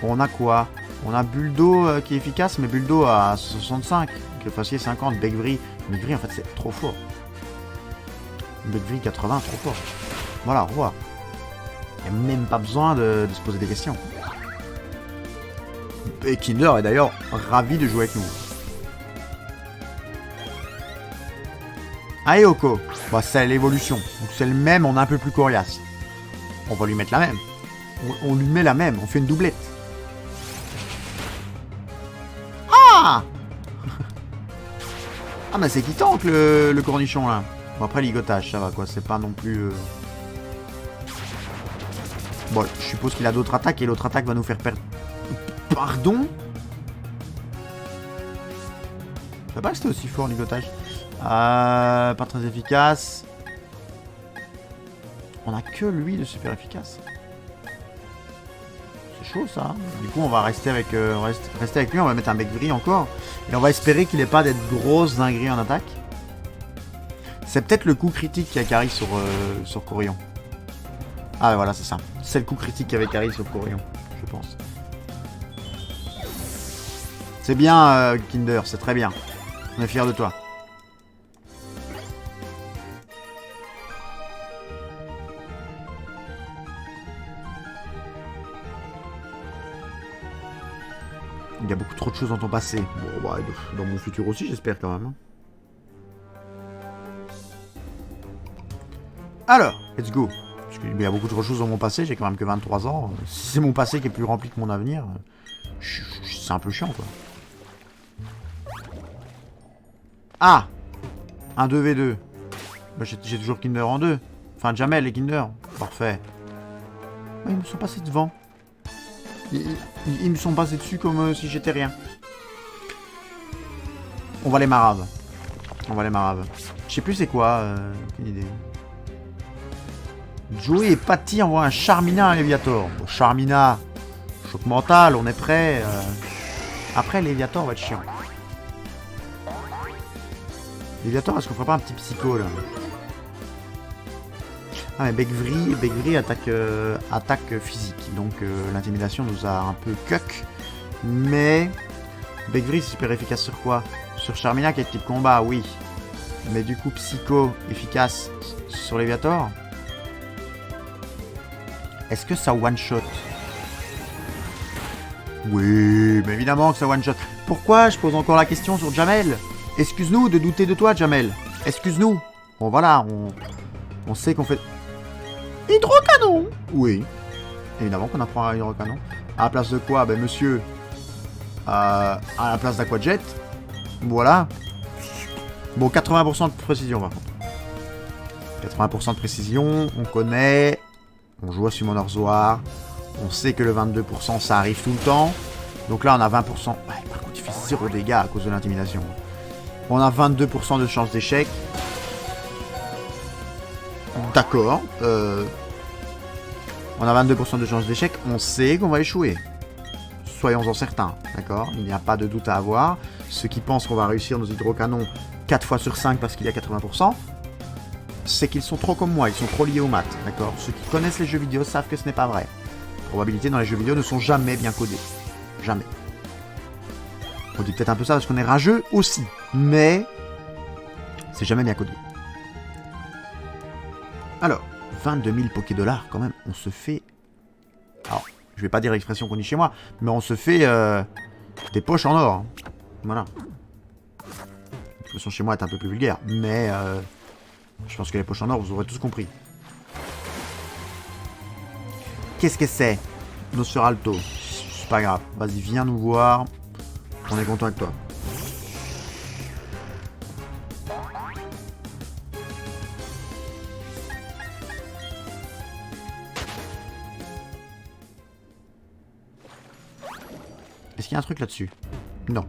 Bon, on a quoi? On a Buldo qui est efficace, mais Buldo à 65. Créfacier 50, Begvri. Begvri en fait c'est trop fort. Begvri 80, trop fort. Voilà, au revoir. Il n'y a même pas besoin de se poser des questions. Et Kinder est d'ailleurs ravi de jouer avec nous. Aeoko, bah, c'est l'évolution. Donc c'est le même, on est un peu plus coriace. On va lui mettre la même. On lui met la même, on fait une doublette. Ah ah mais c'est qui tank le cornichon là. Bon après ligotage, ça va quoi, c'est pas non plus... Bon, je suppose qu'il a d'autres attaques et l'autre attaque va nous faire perdre... Pardon? Je sais pas que c'était aussi fort ligotage. Pas très efficace. On a que lui de super efficace. C'est chaud ça. Du coup on va rester avec, rester avec lui, on va mettre un bec gris encore. Et on va espérer qu'il n'ait pas d'être grosse dinguerie en attaque. C'est peut-être le coup critique qui a carry sur Corillon. Ah voilà c'est ça. C'est le coup critique qui avait carry sur Corillon, je pense. C'est bien Kinder, c'est très bien. On est fiers de toi. Il y a beaucoup trop de choses dans ton passé. Bon, bah, dans mon futur aussi, j'espère quand même. Hein. Alors, let's go. Parce qu'il y a beaucoup trop de choses dans mon passé, j'ai quand même que 23 ans. Si c'est mon passé qui est plus rempli que mon avenir, c'est un peu chiant, quoi. Ah! Un 2v2. Bah, j'ai toujours Kinder en 2. Enfin, Jamel et Kinder. Parfait. Oh, ils me sont passés devant. Ils me sont passés dessus comme si j'étais rien. On va les marave. On va les marave. Je sais plus c'est quoi. Aucune idée. Joey et Patty envoient un Charmina à Léviator. Bon, Charmina. Choc mental, on est prêt. Après, Léviator va être chiant. Léviator, est-ce qu'on ferait pas un petit psycho là? Ah mais Begvri attaque, attaque physique, donc l'intimidation nous a un peu cuck. Mais Begvri c'est super efficace sur quoi? Sur Charmina qui est type combat, oui. Mais du coup Psycho efficace sur Léviator. Est-ce que ça one shot? Oui, mais évidemment que ça one-shot. Pourquoi je pose encore la question sur Jamel? Excuse-nous de douter de toi, Jamel. Excuse-nous. Bon, voilà, on sait qu'on fait... Hydrocanon. Oui. Évidemment qu'on apprend un hydrocanon. À la place de quoi? Ben, monsieur... à la place d'Aquajet. Voilà. Bon, 80% de précision, par contre. 80% de précision, on connaît. On joue à Summon Orzoar. On sait que le 22%, ça arrive tout le temps. Donc là, on a 20%. Ouais, par contre, il fait 0 dégâts à cause de l'intimidation. On a 22% de chance d'échec. D'accord. On a 22% de chance d'échec. On sait qu'on va échouer. Soyons-en certains. D'accord? Il n'y a pas de doute à avoir. Ceux qui pensent qu'on va réussir nos hydrocanons 4 fois sur 5 parce qu'il y a 80%, c'est qu'ils sont trop comme moi. Ils sont trop liés aux maths. D'accord? Ceux qui connaissent les jeux vidéo savent que ce n'est pas vrai. Les probabilités dans les jeux vidéo ne sont jamais bien codées. Jamais. On dit peut-être un peu ça parce qu'on est rageux aussi. Mais c'est jamais bien codé. Alors, 22 000 Poké-Dollars quand même. On se fait... Alors, je vais pas dire l'expression qu'on dit chez moi, mais on se fait des poches en or. Hein. Voilà. L'expression chez moi est un peu plus vulgaire. Mais je pense que les poches en or, vous aurez tous compris. Qu'est-ce que c'est? Nosferalto. C'est pas grave. Vas-y, viens nous voir. On est content avec toi. Est-ce qu'il y a un truc là-dessus? Non.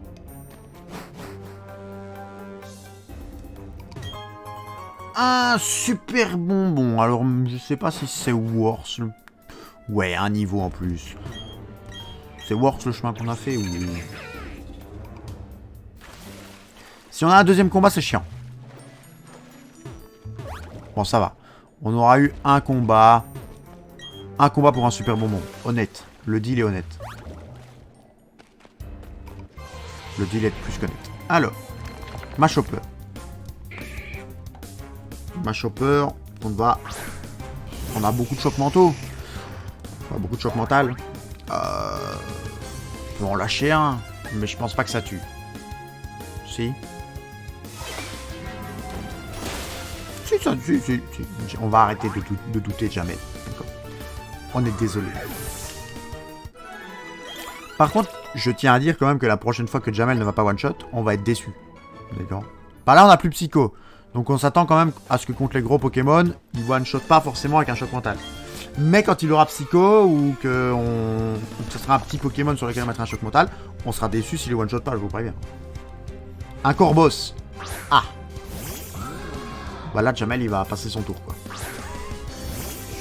Un super bonbon. Alors, je sais pas si c'est worth. Ouais, un niveau en plus. C'est worth le chemin qu'on a fait ou... Si on a un deuxième combat, c'est chiant. Bon, ça va. On aura eu un combat. Un combat pour un super bonbon. Honnête. Le deal est honnête. Le deal est plus qu'honnête. Alors. Mashopper. Mashopper. On va... On a beaucoup de chocs mentaux. Enfin, beaucoup de chocs mental. On va en lâcher un. Mais je pense pas que ça tue. Si. Si. On va arrêter de douter de Jamel. On est désolé. Par contre, je tiens à dire quand même que la prochaine fois que Jamel ne va pas one-shot, on va être déçu. D'accord. Par là, on a plus Psycho. Donc on s'attend quand même à ce que contre les gros Pokémon, il one-shot pas forcément avec un choc mental. Mais quand il aura Psycho ou que ce sera un petit Pokémon sur lequel on mettra un choc mental, on sera déçu s'il est one-shot pas, je vous préviens. Un Corboss. Ah. Bah là, Jamel, il va passer son tour, quoi.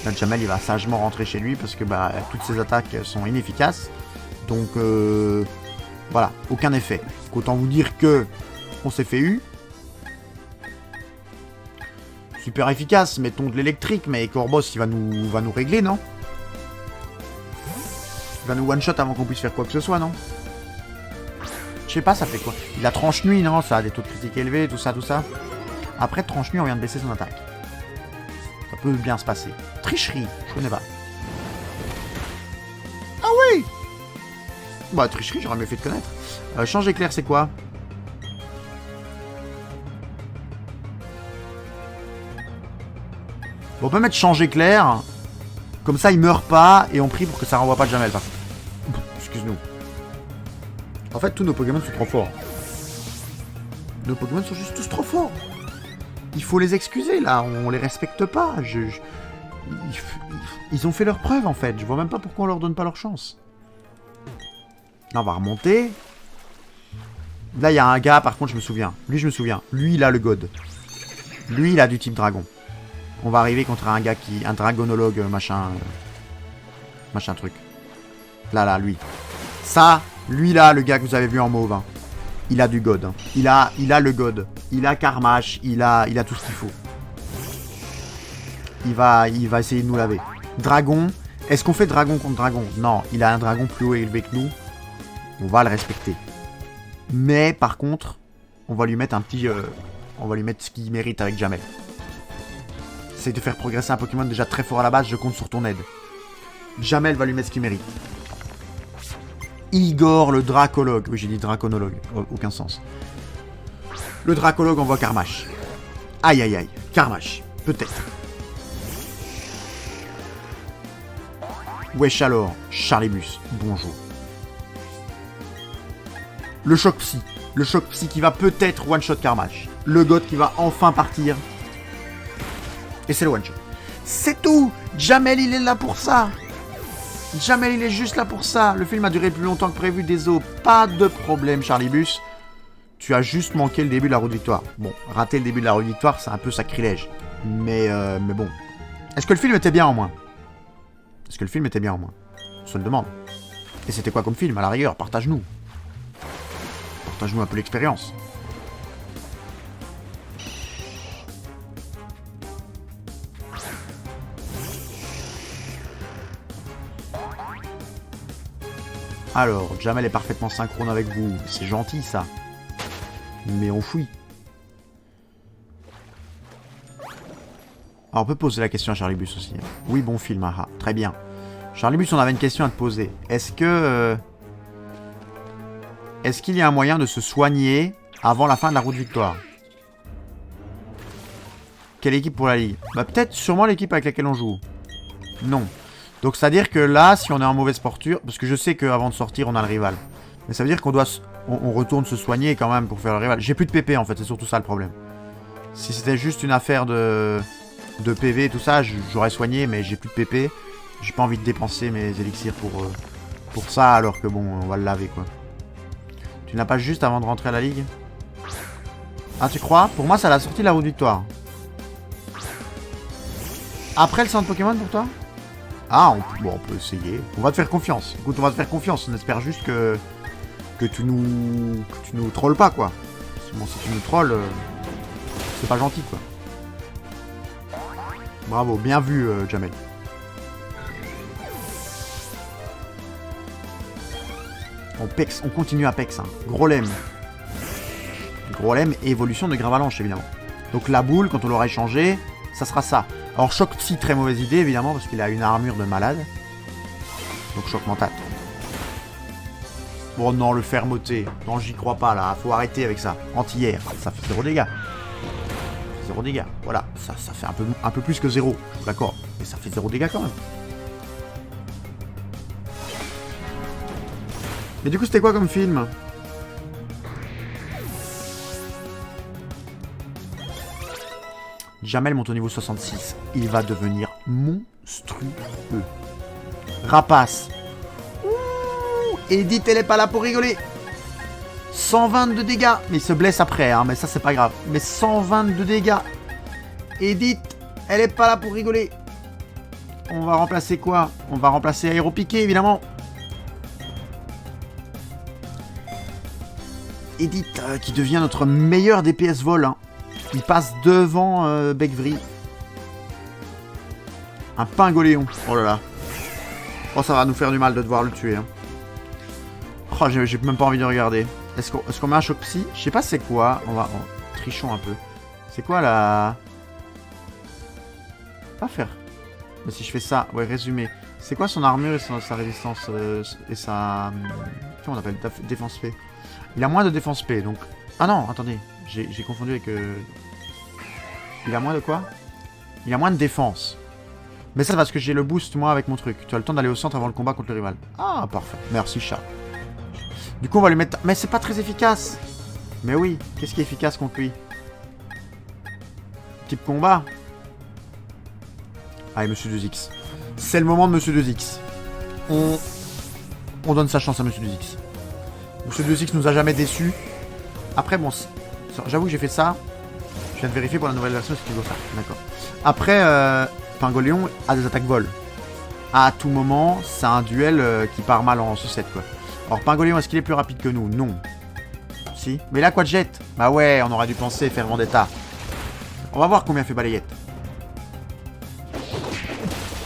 Là, Jamel, il va sagement rentrer chez lui parce que bah, toutes ses attaques sont inefficaces. Donc, voilà, aucun effet. Autant vous dire que on s'est fait eu. Super efficace, mettons de l'électrique, mais Corboss, il va nous régler, non? Il va nous one-shot avant qu'on puisse faire quoi que ce soit, non? Je sais pas, ça fait quoi? Il a tranche-nuit, non? Ça a des taux de critique élevés, tout ça. Après tranche-nuit, on vient de baisser son attaque. Ça peut bien se passer. Tricherie, je connais pas. Ah oui! Bah, tricherie, j'aurais mieux fait de connaître. Change éclair, c'est quoi? Bon, on peut mettre change éclair. Comme ça, il meurt pas. Et on prie pour que ça renvoie pas de Jamel, par contre. Excuse-nous. En fait, tous nos Pokémon sont trop forts. Nos Pokémon sont juste tous trop forts. Il faut les excuser, là. On les respecte pas. Ils ont fait leur preuve, en fait. Je vois même pas pourquoi on leur donne pas leur chance. Là, on va remonter. Là, il y a un gars, par contre, je me souviens. Lui, je me souviens. Lui, il a le God. Lui, il a du type dragon. On va arriver contre un gars qui... Un dragonologue, machin truc. Là, lui. Ça, lui, là, le gars que vous avez vu en mauve. Hein. Il a du God. Hein. Il a le God. Il a Carmash. Il a tout ce qu'il faut. Il va essayer de nous laver. Dragon. Est-ce qu'on fait dragon contre dragon? Non, il a un dragon plus haut élevé que nous. On va le respecter. Mais, par contre, on va lui mettre un petit... on va lui mettre ce qu'il mérite avec Jamel. C'est de faire progresser un Pokémon déjà très fort à la base, je compte sur ton aide. Jamel va lui mettre ce qu'il mérite. Igor le dracologue. Oui, j'ai dit draconologue. Aucun sens. Le dracologue envoie Karmash. Aïe, aïe, aïe. Karmash. Peut-être. Wesh alors, Charlibus. Bonjour. Le choc psy. Le choc psy qui va peut-être one-shot Karmash. Le god qui va enfin partir. Et c'est le one-shot. C'est tout. Jamel, il est là pour ça. Jamel, il est juste là pour ça. Le film a duré plus longtemps que prévu, désolé. Pas de problème, Charlibus. Tu as juste manqué le début de la route victoire. Bon, rater le début de la route victoire, c'est un peu sacrilège. Mais bon. Est-ce que le film était bien en moins? Est-ce que le film était bien en moins? On se le demande. Et c'était quoi comme film, à la rigueur? Partage-nous. Partage-nous un peu l'expérience. Alors, Jamel est parfaitement synchrone avec vous. C'est gentil, ça. Mais on fouille. Alors, on peut poser la question à Charlibus aussi. Oui, bon film, aha. Très bien. Charlibus, on avait une question à te poser. Est-ce que... Est-ce qu'il y a un moyen de se soigner avant la fin de la route victoire? Quelle équipe pour la Ligue? Bah, peut-être sûrement l'équipe avec laquelle on joue. Non. Donc, c'est-à-dire que là, si on est en mauvaise posture... Parce que je sais qu'avant de sortir, on a le rival. Mais ça veut dire qu'on doit... On retourne se soigner quand même pour faire le rival. J'ai plus de PP, en fait. C'est surtout ça, le problème. Si c'était juste une affaire de PV et tout ça, j'aurais soigné, mais j'ai plus de PP. J'ai pas envie de dépenser mes élixirs pour ça, alors que bon, on va le laver, quoi. Tu n'as pas juste avant de rentrer à la Ligue? Ah, tu crois? Pour moi, c'est à la sortie de la route victoire. Après le centre Pokémon, pour toi? Ah, bon, on peut essayer. On va te faire confiance. Écoute, on va te faire confiance. On espère juste que tu nous trolles pas, quoi. Bon, si tu nous trolles, c'est pas gentil, quoi. Bravo, bien vu, Jamel. On continue à Pex, hein. Grolem. Grolem et évolution de Gravalanche, évidemment. Donc la boule, quand on l'aura échangé, ça sera ça. Alors choc psy, très mauvaise idée, évidemment, parce qu'il a une armure de malade. Donc choc mental. Bon non, le fermeté. Non, j'y crois pas, là. Faut arrêter avec ça. Anti-air, ça fait 0 dégâts. 0 dégâts. Voilà, ça fait un peu plus que 0. Je suis d'accord. Mais ça fait 0 dégâts quand même. Mais du coup, c'était quoi comme film? Jamel monte au niveau 66. Il va devenir monstrueux. Rapace. Ouh, Edith, elle est pas là pour rigoler. 122 dégâts. Mais il se blesse après, hein, mais ça, c'est pas grave. Mais 122 dégâts. Edith, elle est pas là pour rigoler. On va remplacer quoi? On va remplacer Aéropiqué, évidemment. Edith, qui devient notre meilleur DPS vol. Hein. Il passe devant Becvry. Un pingoléon. Oh là là. Oh, ça va nous faire du mal de devoir le tuer. Hein. Oh, j'ai même pas envie de regarder. Est-ce qu'on met un choc psy? Je sais pas c'est quoi. Trichons un peu. C'est quoi la... Pas faire. Mais si je fais ça, ouais, résumé. C'est quoi son armure et sa résistance et sa... Comment on appelle? Défense P. Il a moins de défense P, donc... Ah non, attendez. J'ai confondu avec... Il a moins de quoi? Il a moins de défense. Mais ça, c'est parce que j'ai le boost, moi, avec mon truc. Tu as le temps d'aller au centre avant le combat contre le rival. Ah, parfait. Merci, chat. Du coup, on va lui mettre... Mais c'est pas très efficace. Mais oui, qu'est-ce qui est efficace contre lui? Type combat. Allez, Monsieur 2X. C'est le moment de Monsieur 2X. On donne sa chance à Monsieur 2X. Monsieur 2X nous a jamais déçus. Après, bon... J'avoue que j'ai fait ça. Je viens de vérifier pour la nouvelle version ce qu'il doit faire. D'accord. Après, Pingoléon a des attaques vol. À tout moment, c'est un duel qui part mal en sucette, quoi. Alors, Pingoléon, est-ce qu'il est plus rapide que nous? Non. Si. Mais là, quoi de jet? Bah ouais, on aurait dû penser faire Vendetta. On va voir combien fait Balayette.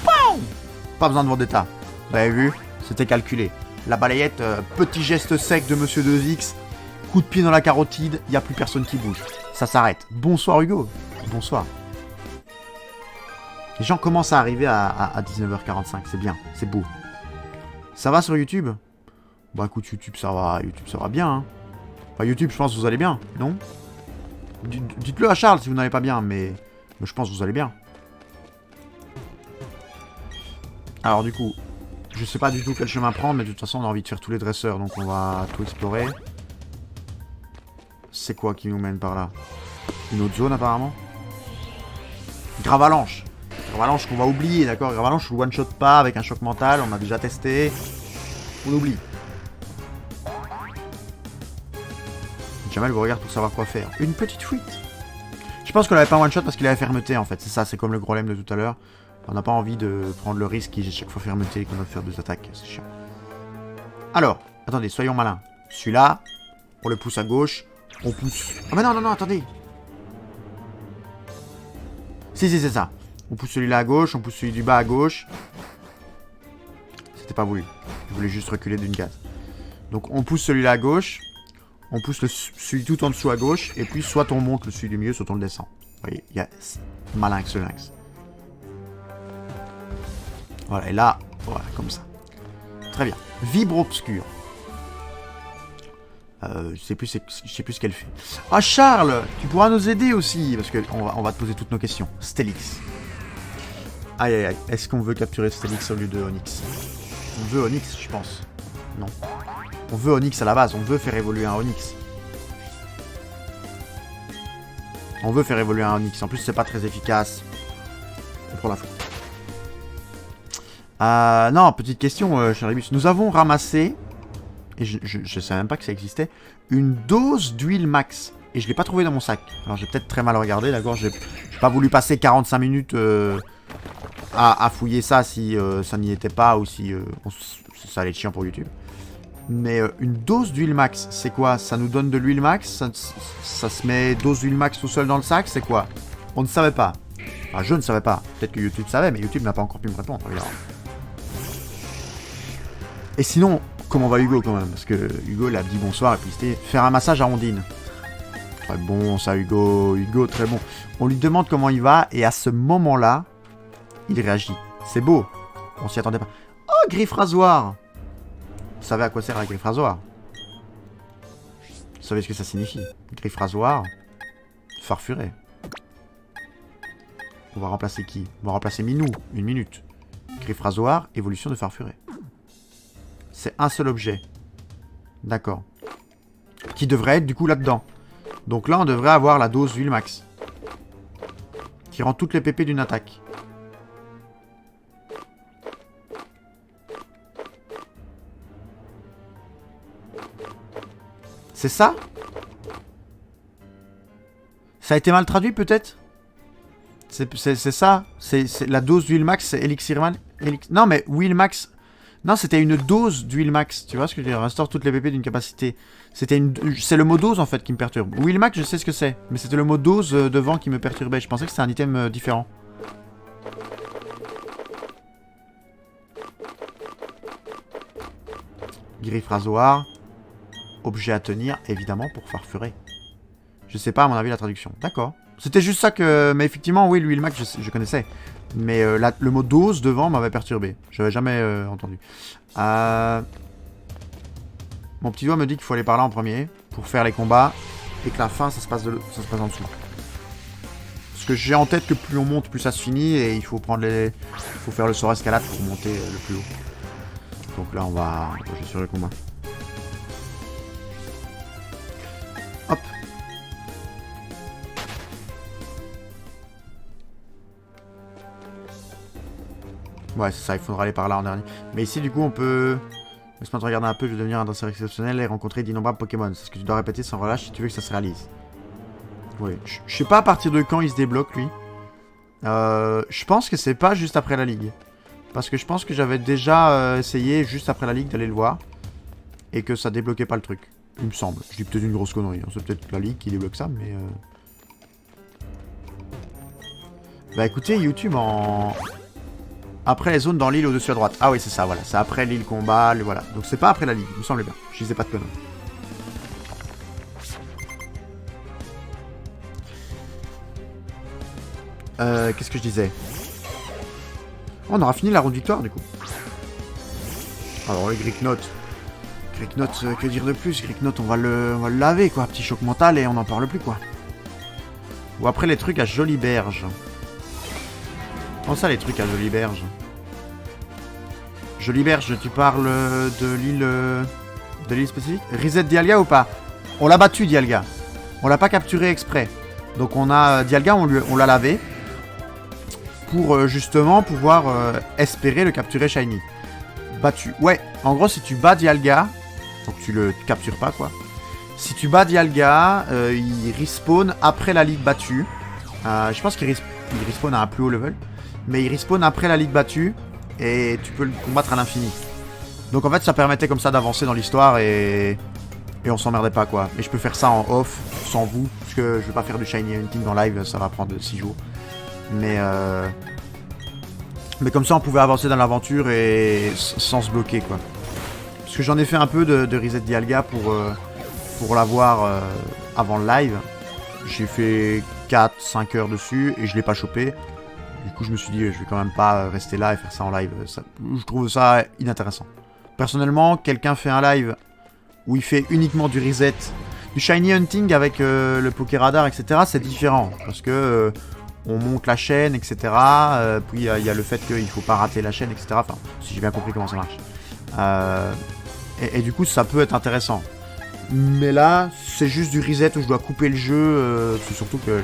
Pow! Pas besoin de Vendetta. Vous avez vu? C'était calculé. La Balayette, petit geste sec de Monsieur 2X. Coup de pied dans la carotide, il n'y a plus personne qui bouge. Ça s'arrête. Bonsoir Hugo. Bonsoir. Les gens commencent à arriver à 19h45. C'est bien. C'est beau. Ça va sur YouTube? Bah écoute, YouTube ça va bien. Hein. Enfin, YouTube, je pense que vous allez bien, non? Dites-le à Charles si vous n'allez pas bien, mais je pense que vous allez bien. Alors du coup, je sais pas du tout quel chemin prendre, mais de toute façon on a envie de faire tous les dresseurs, donc on va tout explorer. C'est quoi qui nous mène par là? Une autre zone apparemment. Gravalanche. Gravalanche qu'on va oublier, d'accord? Gravalanche on one-shot pas avec un choc mental, on a déjà testé. On oublie. Jamel vous regarde pour savoir quoi faire. Une petite fuite. Je pense qu'on l'avait pas one-shot parce qu'il avait fermeté en fait. C'est ça, c'est comme le gros lemme de tout à l'heure. On n'a pas envie de prendre le risque qu'il ait chaque fois fermeté et qu'on doit faire 2 attaques. C'est chiant. Alors, attendez, soyons malins. Celui-là, on le pousse à gauche. On pousse... Ah mais non, attendez. Si, c'est ça. On pousse celui-là à gauche, on pousse celui du bas à gauche. C'était pas voulu. Je voulais juste reculer d'une case. Donc on pousse celui-là à gauche. On pousse celui tout en dessous à gauche. Et puis soit on monte le celui du milieu, soit on le descend. Vous voyez, il y a malinx le lynx. Voilà, et là, voilà, comme ça. Très bien. Vibre obscur. Je sais plus ce qu'elle fait. Ah Charles, tu pourras nous aider aussi, parce qu'on va te poser toutes nos questions. Stélix. Aïe aïe aïe, est-ce qu'on veut capturer Stélix au lieu de Onyx? On veut Onyx, je pense. Non. On veut Onyx à la base, on veut faire évoluer un Onyx. On veut faire évoluer un Onyx, en plus c'est pas très efficace. On prend la faute. Non, petite question, Charibus. Nous avons ramassé... Et je savais même pas que ça existait, une dose d'huile max. Et je l'ai pas trouvé dans mon sac. Alors j'ai peut-être très mal regardé, d'accord. J'ai pas voulu passer 45 minutes à fouiller ça si ça n'y était pas ou si ça allait être chiant pour YouTube. Mais une dose d'huile max, c'est quoi? Ça nous donne de l'huile max? Ça se met dose d'huile max tout seul dans le sac? C'est quoi? On ne savait pas. Enfin, je ne savais pas. Peut-être que YouTube savait, mais YouTube n'a pas encore pu me répondre. Regarde. Et sinon... Comment va Hugo quand même? Parce que Hugo il a dit bonsoir et puis c'était faire un massage à Ondine. Très bon ça Hugo, Hugo très bon. On lui demande comment il va et à ce moment-là, il réagit. C'est beau. On s'y attendait pas. Oh, griffe rasoir. Vous savez à quoi sert la griffe rasoir? Vous savez ce que ça signifie? Griffe rasoir, farfuret. On va remplacer qui? On va remplacer Minou, 1 minute. Griffe rasoir, évolution de farfuret. C'est un seul objet. D'accord. Qui devrait être du coup là-dedans. Donc là, on devrait avoir la dose d'huile max. Qui rend toutes les PP d'une attaque. C'est ça? Ça a été mal traduit peut-être? C'est ça? C'est la dose d'huile max, c'est Elixirman? Non mais Wheel max... Non, c'était une dose d'huile max. Tu vois ce que je veux dire? Restaure toutes les PP d'une capacité. C'est le mot dose en fait qui me perturbe. Wheel max, je sais ce que c'est. Mais c'était le mot dose devant qui me perturbait. Je pensais que c'était un item différent. Griffe rasoir. Objet à tenir, évidemment, pour farfurer. Je sais pas, à mon avis, la traduction. D'accord. C'était juste ça que... Mais effectivement, oui, l'huile max, je connaissais. Mais le mot dose devant m'avait perturbé. Je n'avais jamais entendu. Mon petit doigt me dit qu'il faut aller par là en premier pour faire les combats et que la fin, ça se passe en dessous. Parce que j'ai en tête que plus on monte, plus ça se finit et il faut prendre les... Il faut faire le sort escalade pour monter le plus haut. Donc là, on va jouer sur le combat. Hop. Ouais, c'est ça, il faudra aller par là en dernier. Mais ici, du coup, on peut... Laisse-moi te regarder un peu, je vais devenir un danseur exceptionnel et rencontrer d'innombrables Pokémon. C'est ce que tu dois répéter sans relâche si tu veux que ça se réalise. Oui, je sais pas à partir de quand il se débloque, lui. Je pense que c'est pas juste après la ligue. Parce que je pense que j'avais déjà essayé, juste après la ligue, d'aller le voir. Et que ça débloquait pas le truc. Il me semble. Je dis peut-être une grosse connerie. Hein. C'est peut-être la ligue qui débloque ça, mais... Bah écoutez, YouTube en... Après les zones dans l'île au-dessus à droite. Ah oui, c'est ça, voilà. C'est après l'île combat, voilà. Donc c'est pas après la ligue, il me semble bien. Je disais pas de conneries. Qu'est-ce que je disais? On aura fini la route victoire, du coup. Alors, les Greek Notes. Cricknote, que dire de plus? Cricknote, on va le laver, quoi. Petit choc mental et on n'en parle plus, quoi. Ou après les trucs à Joliberge. Comment ça, les trucs à Joliberge? Joliberge, tu parles de l'île... de l'île spécifique? Reset Dialga ou pas? On l'a battu, Dialga. On l'a pas capturé exprès. Donc on a... Dialga, on l'a lavé. Pour justement pouvoir espérer le capturer shiny. Battu. Ouais, en gros, si tu bats Dialga... Donc tu le captures pas, quoi. Si tu bats Dialga, il respawn après la ligue battue. Je pense qu'il respawn à un plus haut level. Mais il respawn après la ligue battue. Et tu peux le combattre à l'infini. Donc en fait, ça permettait comme ça d'avancer dans l'histoire et on s'emmerdait pas, quoi. Et je peux faire ça en off, sans vous. Parce que je vais pas faire du shiny hunting en live, ça va prendre 6 jours. Mais comme ça, on pouvait avancer dans l'aventure et sans se bloquer, quoi. Parce que j'en ai fait un peu de Reset Dialga pour l'avoir avant le live. J'ai fait 4-5 heures dessus et je l'ai pas chopé. Du coup, je me suis dit, je vais quand même pas rester là et faire ça en live. Je trouve ça inintéressant. Personnellement, quelqu'un fait un live où il fait uniquement du reset, du shiny hunting avec le Pokéradar, etc. C'est différent. Parce que on monte la chaîne, etc. Puis il y a le fait qu'il faut pas rater la chaîne, etc. Enfin, si j'ai bien compris comment ça marche. Et du coup, ça peut être intéressant. Mais là, c'est juste du reset où je dois couper le jeu. C'est surtout que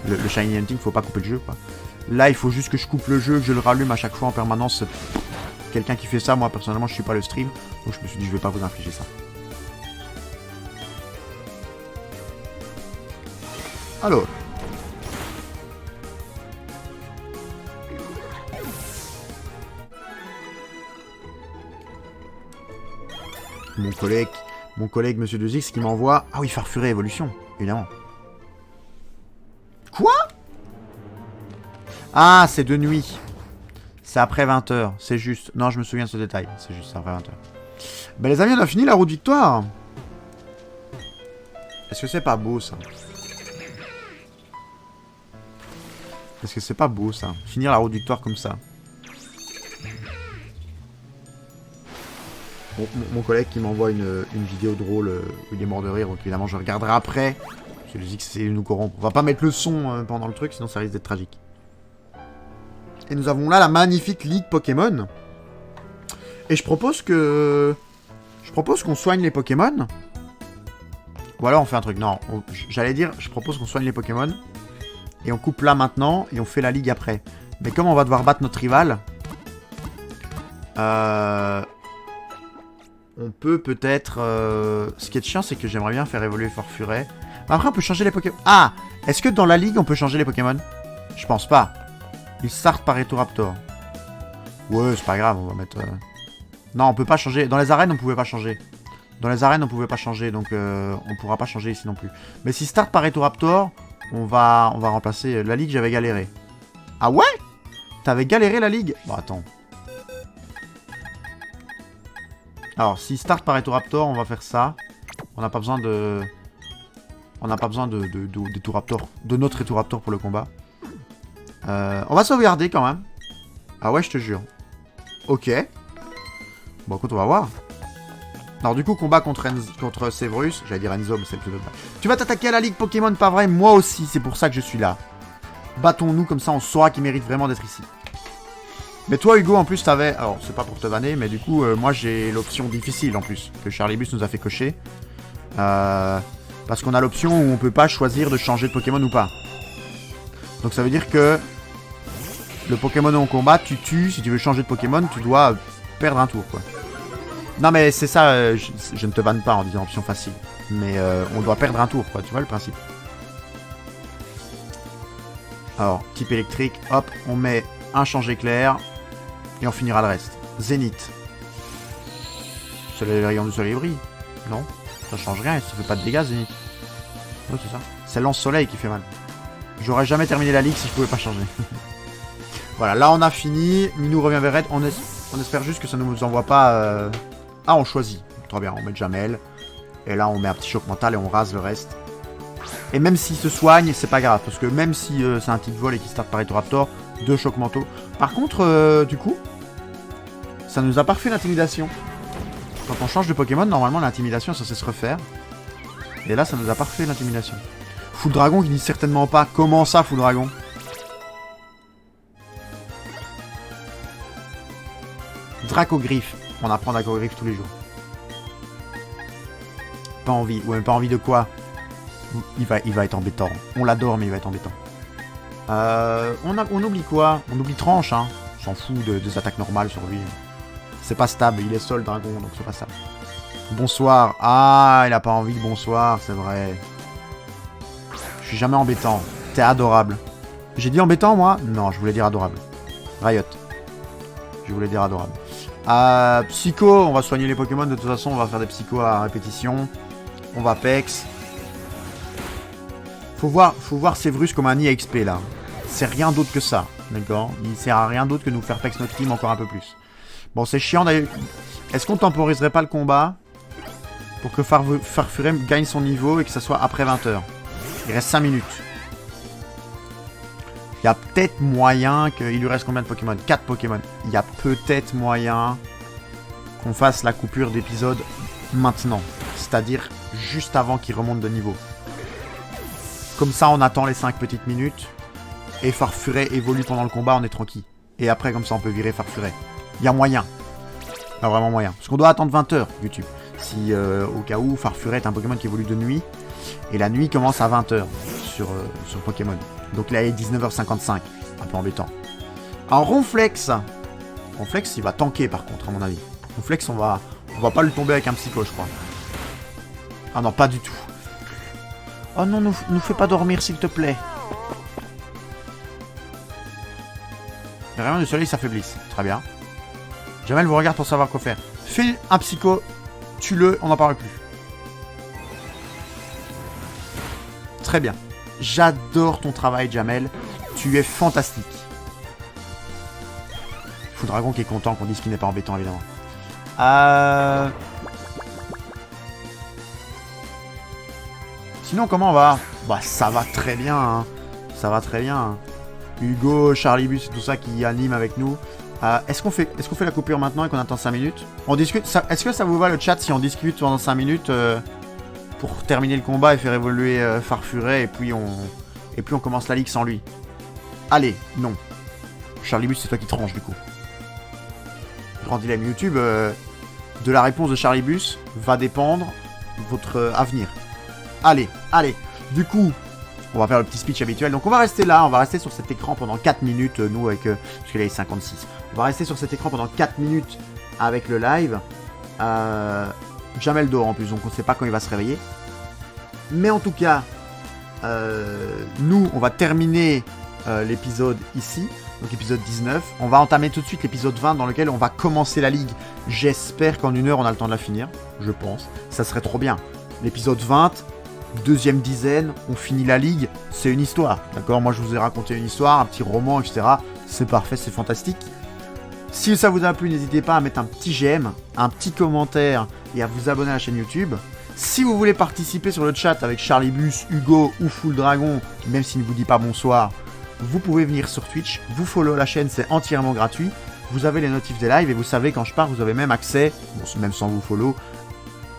le shiny hunting, faut pas couper le jeu, quoi. Là, il faut juste que je coupe le jeu, que je le rallume à chaque fois en permanence. Quelqu'un qui fait ça, moi, personnellement, je suis pas le stream. Donc, je me suis dit, je vais pas vous infliger ça. Alors. Mon collègue Monsieur 2X qui m'envoie... Ah oui, Farfuré Évolution, évidemment. Quoi? Ah, c'est de nuit. C'est après 20h, c'est juste. Non, je me souviens de ce détail. C'est juste après 20h. Ben les amis, on a fini la route victoire. Est-ce que c'est pas beau, ça? Est-ce que c'est pas beau, ça? Finir la route victoire comme ça. Mon collègue qui m'envoie une vidéo drôle où il est mort de rire. Donc évidemment, je regarderai après. Parce que je dis que c'est de nous corrompre. On va pas mettre le son pendant le truc, sinon ça risque d'être tragique. Et nous avons là la magnifique ligue Pokémon. Et je propose que... Je propose qu'on soigne les Pokémon. Ou alors on fait un truc. Non, j'allais dire, je propose qu'on soigne les Pokémon. Et on coupe là maintenant. Et on fait la ligue après. Mais comme on va devoir battre notre rival... on peut peut-être... Ce qui est chiant, c'est que j'aimerais bien faire évoluer Farfuré. Après, on peut changer les Pokémon. Ah! Est-ce que dans la ligue, on peut changer les Pokémon? Je pense pas. Il start par Etoraptor. Ouais, c'est pas grave, on va mettre... Non, on peut pas changer. Dans les arènes, on pouvait pas changer. Dans les arènes, on pouvait pas changer, donc on pourra pas changer ici non plus. Mais si start par Etoraptor, on va remplacer... La ligue, j'avais galéré. Ah ouais? T'avais galéré la ligue? Bon, attends. Alors, si start par Etoraptor, on va faire ça. On n'a pas besoin de... On n'a pas besoin d'Etoraptor, de notre Etoraptor pour le combat. On va sauvegarder quand même. Ah ouais, je te jure. Ok. Bon, écoute, on va voir. Alors du coup, combat contre Severus. J'allais dire Enzo, mais c'est le pseudo. Tu vas t'attaquer à la ligue Pokémon, pas vrai? Moi aussi, c'est pour ça que je suis là. Battons-nous, comme ça on saura qu'il mérite vraiment d'être ici. Mais toi, Hugo, en plus, t'avais... Alors, c'est pas pour te vanner, mais du coup, moi, j'ai l'option difficile, en plus, que Charlibus nous a fait cocher. Parce qu'on a l'option où on peut pas choisir de changer de Pokémon ou pas. Donc ça veut dire que le Pokémon en combat, tu tues. Si tu veux changer de Pokémon, tu dois perdre un tour, quoi. Non, mais c'est ça, je ne te vanne pas en disant option facile. Mais on doit perdre un tour, quoi. Tu vois le principe. Alors, type électrique, hop, on met un change éclair. Et on finira le reste. Zénith. C'est le rayon du soleil brille. Non, ça change rien, ça fait pas de dégâts, Zénith. Ouais, c'est ça. C'est lance-soleil qui fait mal. J'aurais jamais terminé la ligue si je pouvais pas changer. Voilà, là on a fini. Minou revient vers Red. On espère juste que ça ne nous envoie pas... Ah, on choisit. Très bien, on met Jamel. Et là on met un petit choc mental et on rase le reste. Et même s'il se soigne, c'est pas grave. Parce que même si c'est un type vol et qu'il start par Etoraptor, 2 chocs mentaux. Par contre, du coup, ça nous a pas refait l'intimidation. Quand on change de Pokémon, normalement l'intimidation est censée se refaire. Et là, ça nous a pas refait l'intimidation. Full Dragon qui dit certainement pas. Comment ça, Full Dragon? Dracogriffe. On apprend Dracogriffe tous les jours. Pas envie. Ouais, mais pas envie de quoi? Il va être embêtant. On l'adore, mais il va être embêtant. On oublie quoi? On oublie Tranche, hein. On s'en fout des attaques normales sur lui. C'est pas stable. Il est seul, Dragon, donc c'est pas stable. Bonsoir. Ah, il a pas envie de bonsoir, c'est vrai. Je suis jamais embêtant. T'es adorable. J'ai dit embêtant, moi? Non, je voulais dire adorable. Riot. Je voulais dire adorable. Psycho, on va soigner les Pokémon. De toute façon, on va faire des psychos à répétition. On va Pex. Faut voir Sevrus comme un IXP, là. C'est rien d'autre que ça. D'accord? Il sert à rien d'autre que nous faire Pex notre team encore un peu plus. Bon, c'est chiant d'ailleurs. Est-ce qu'on temporiserait pas le combat pour que Farfurem gagne son niveau et que ça soit après 20h? Il reste 5 minutes. Il y a peut-être moyen qu'il lui reste combien de Pokémon? 4 Pokémon. Il y a peut-être moyen qu'on fasse la coupure d'épisode maintenant. C'est-à-dire juste avant qu'il remonte de niveau. Comme ça, on attend les 5 petites minutes. Et Farfuret évolue pendant le combat, on est tranquille. Et après, comme ça, on peut virer Farfuret. Il y a moyen. Il y a vraiment moyen. Parce qu'on doit attendre 20h, YouTube. Si, au cas où, Farfuret est un Pokémon qui évolue de nuit. Et la nuit commence à 20h sur Pokémon. Donc là, il est 19h55. Un peu embêtant. Alors, Ronflex. Ronflex, il va tanker, par contre, à mon avis. Ronflex, on va pas le tomber avec un psycho, je crois. Ah non, pas du tout. Oh non, nous fais pas dormir, s'il te plaît. Les rayons du soleil s'affaiblissent. Très bien. Jamel vous regarde pour savoir quoi faire. Fais un psycho, tue-le, on n'en parle plus. Très bien. J'adore ton travail, Jamel. Tu es fantastique. Fou Dragon qui est content qu'on dise qu'il n'est pas embêtant, évidemment. Sinon, comment on va? Bah, ça va très bien, hein. Ça va très bien, hein. Hugo, Charlibus et tout ça qui animent avec nous. Est-ce qu'on fait la coupure maintenant et qu'on attend 5 minutes? On discute. Est-ce que ça vous va le chat si on discute pendant 5 minutes pour terminer le combat et faire évoluer Farfuret et puis on commence la ligue sans lui? Allez, non. Charlibus, c'est toi qui tranches du coup. Grand dilemme YouTube. De la réponse de Charlibus va dépendre votre avenir. Allez. Du coup, on va faire le petit speech habituel. Donc on va rester là, on va rester sur cet écran pendant 4 minutes, nous avec... parce qu'il est 56. On va rester sur cet écran pendant 4 minutes avec le live. Jamel dort en plus, donc on ne sait pas quand il va se réveiller. Mais en tout cas, nous, on va terminer l'épisode ici. Donc épisode 19. On va entamer tout de suite l'épisode 20 dans lequel on va commencer la ligue. J'espère qu'en 1 heure, on a le temps de la finir. Je pense. Ça serait trop bien. L'épisode 20... deuxième dizaine, on finit la ligue, c'est une histoire, d'accord? Moi je vous ai raconté une histoire, un petit roman, etc. C'est parfait, c'est fantastique. Si ça vous a plu, n'hésitez pas à mettre un petit j'aime, un petit commentaire et à vous abonner à la chaîne YouTube. Si vous voulez participer sur le chat avec Charlibus, Hugo ou Full Dragon, même s'il ne vous dit pas bonsoir, vous pouvez venir sur Twitch, vous follow la chaîne, c'est entièrement gratuit. Vous avez les notifs des lives et vous savez quand je pars, vous avez même accès, bon, même sans vous follow,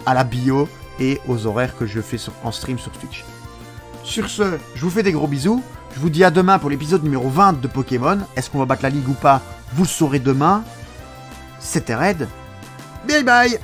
à la bio et aux horaires que je fais en stream sur Twitch. Sur ce, je vous fais des gros bisous. Je vous dis à demain pour l'épisode numéro 20 de Pokémon. Est-ce qu'on va battre la ligue ou pas? Vous le saurez demain. C'était Red. Bye bye.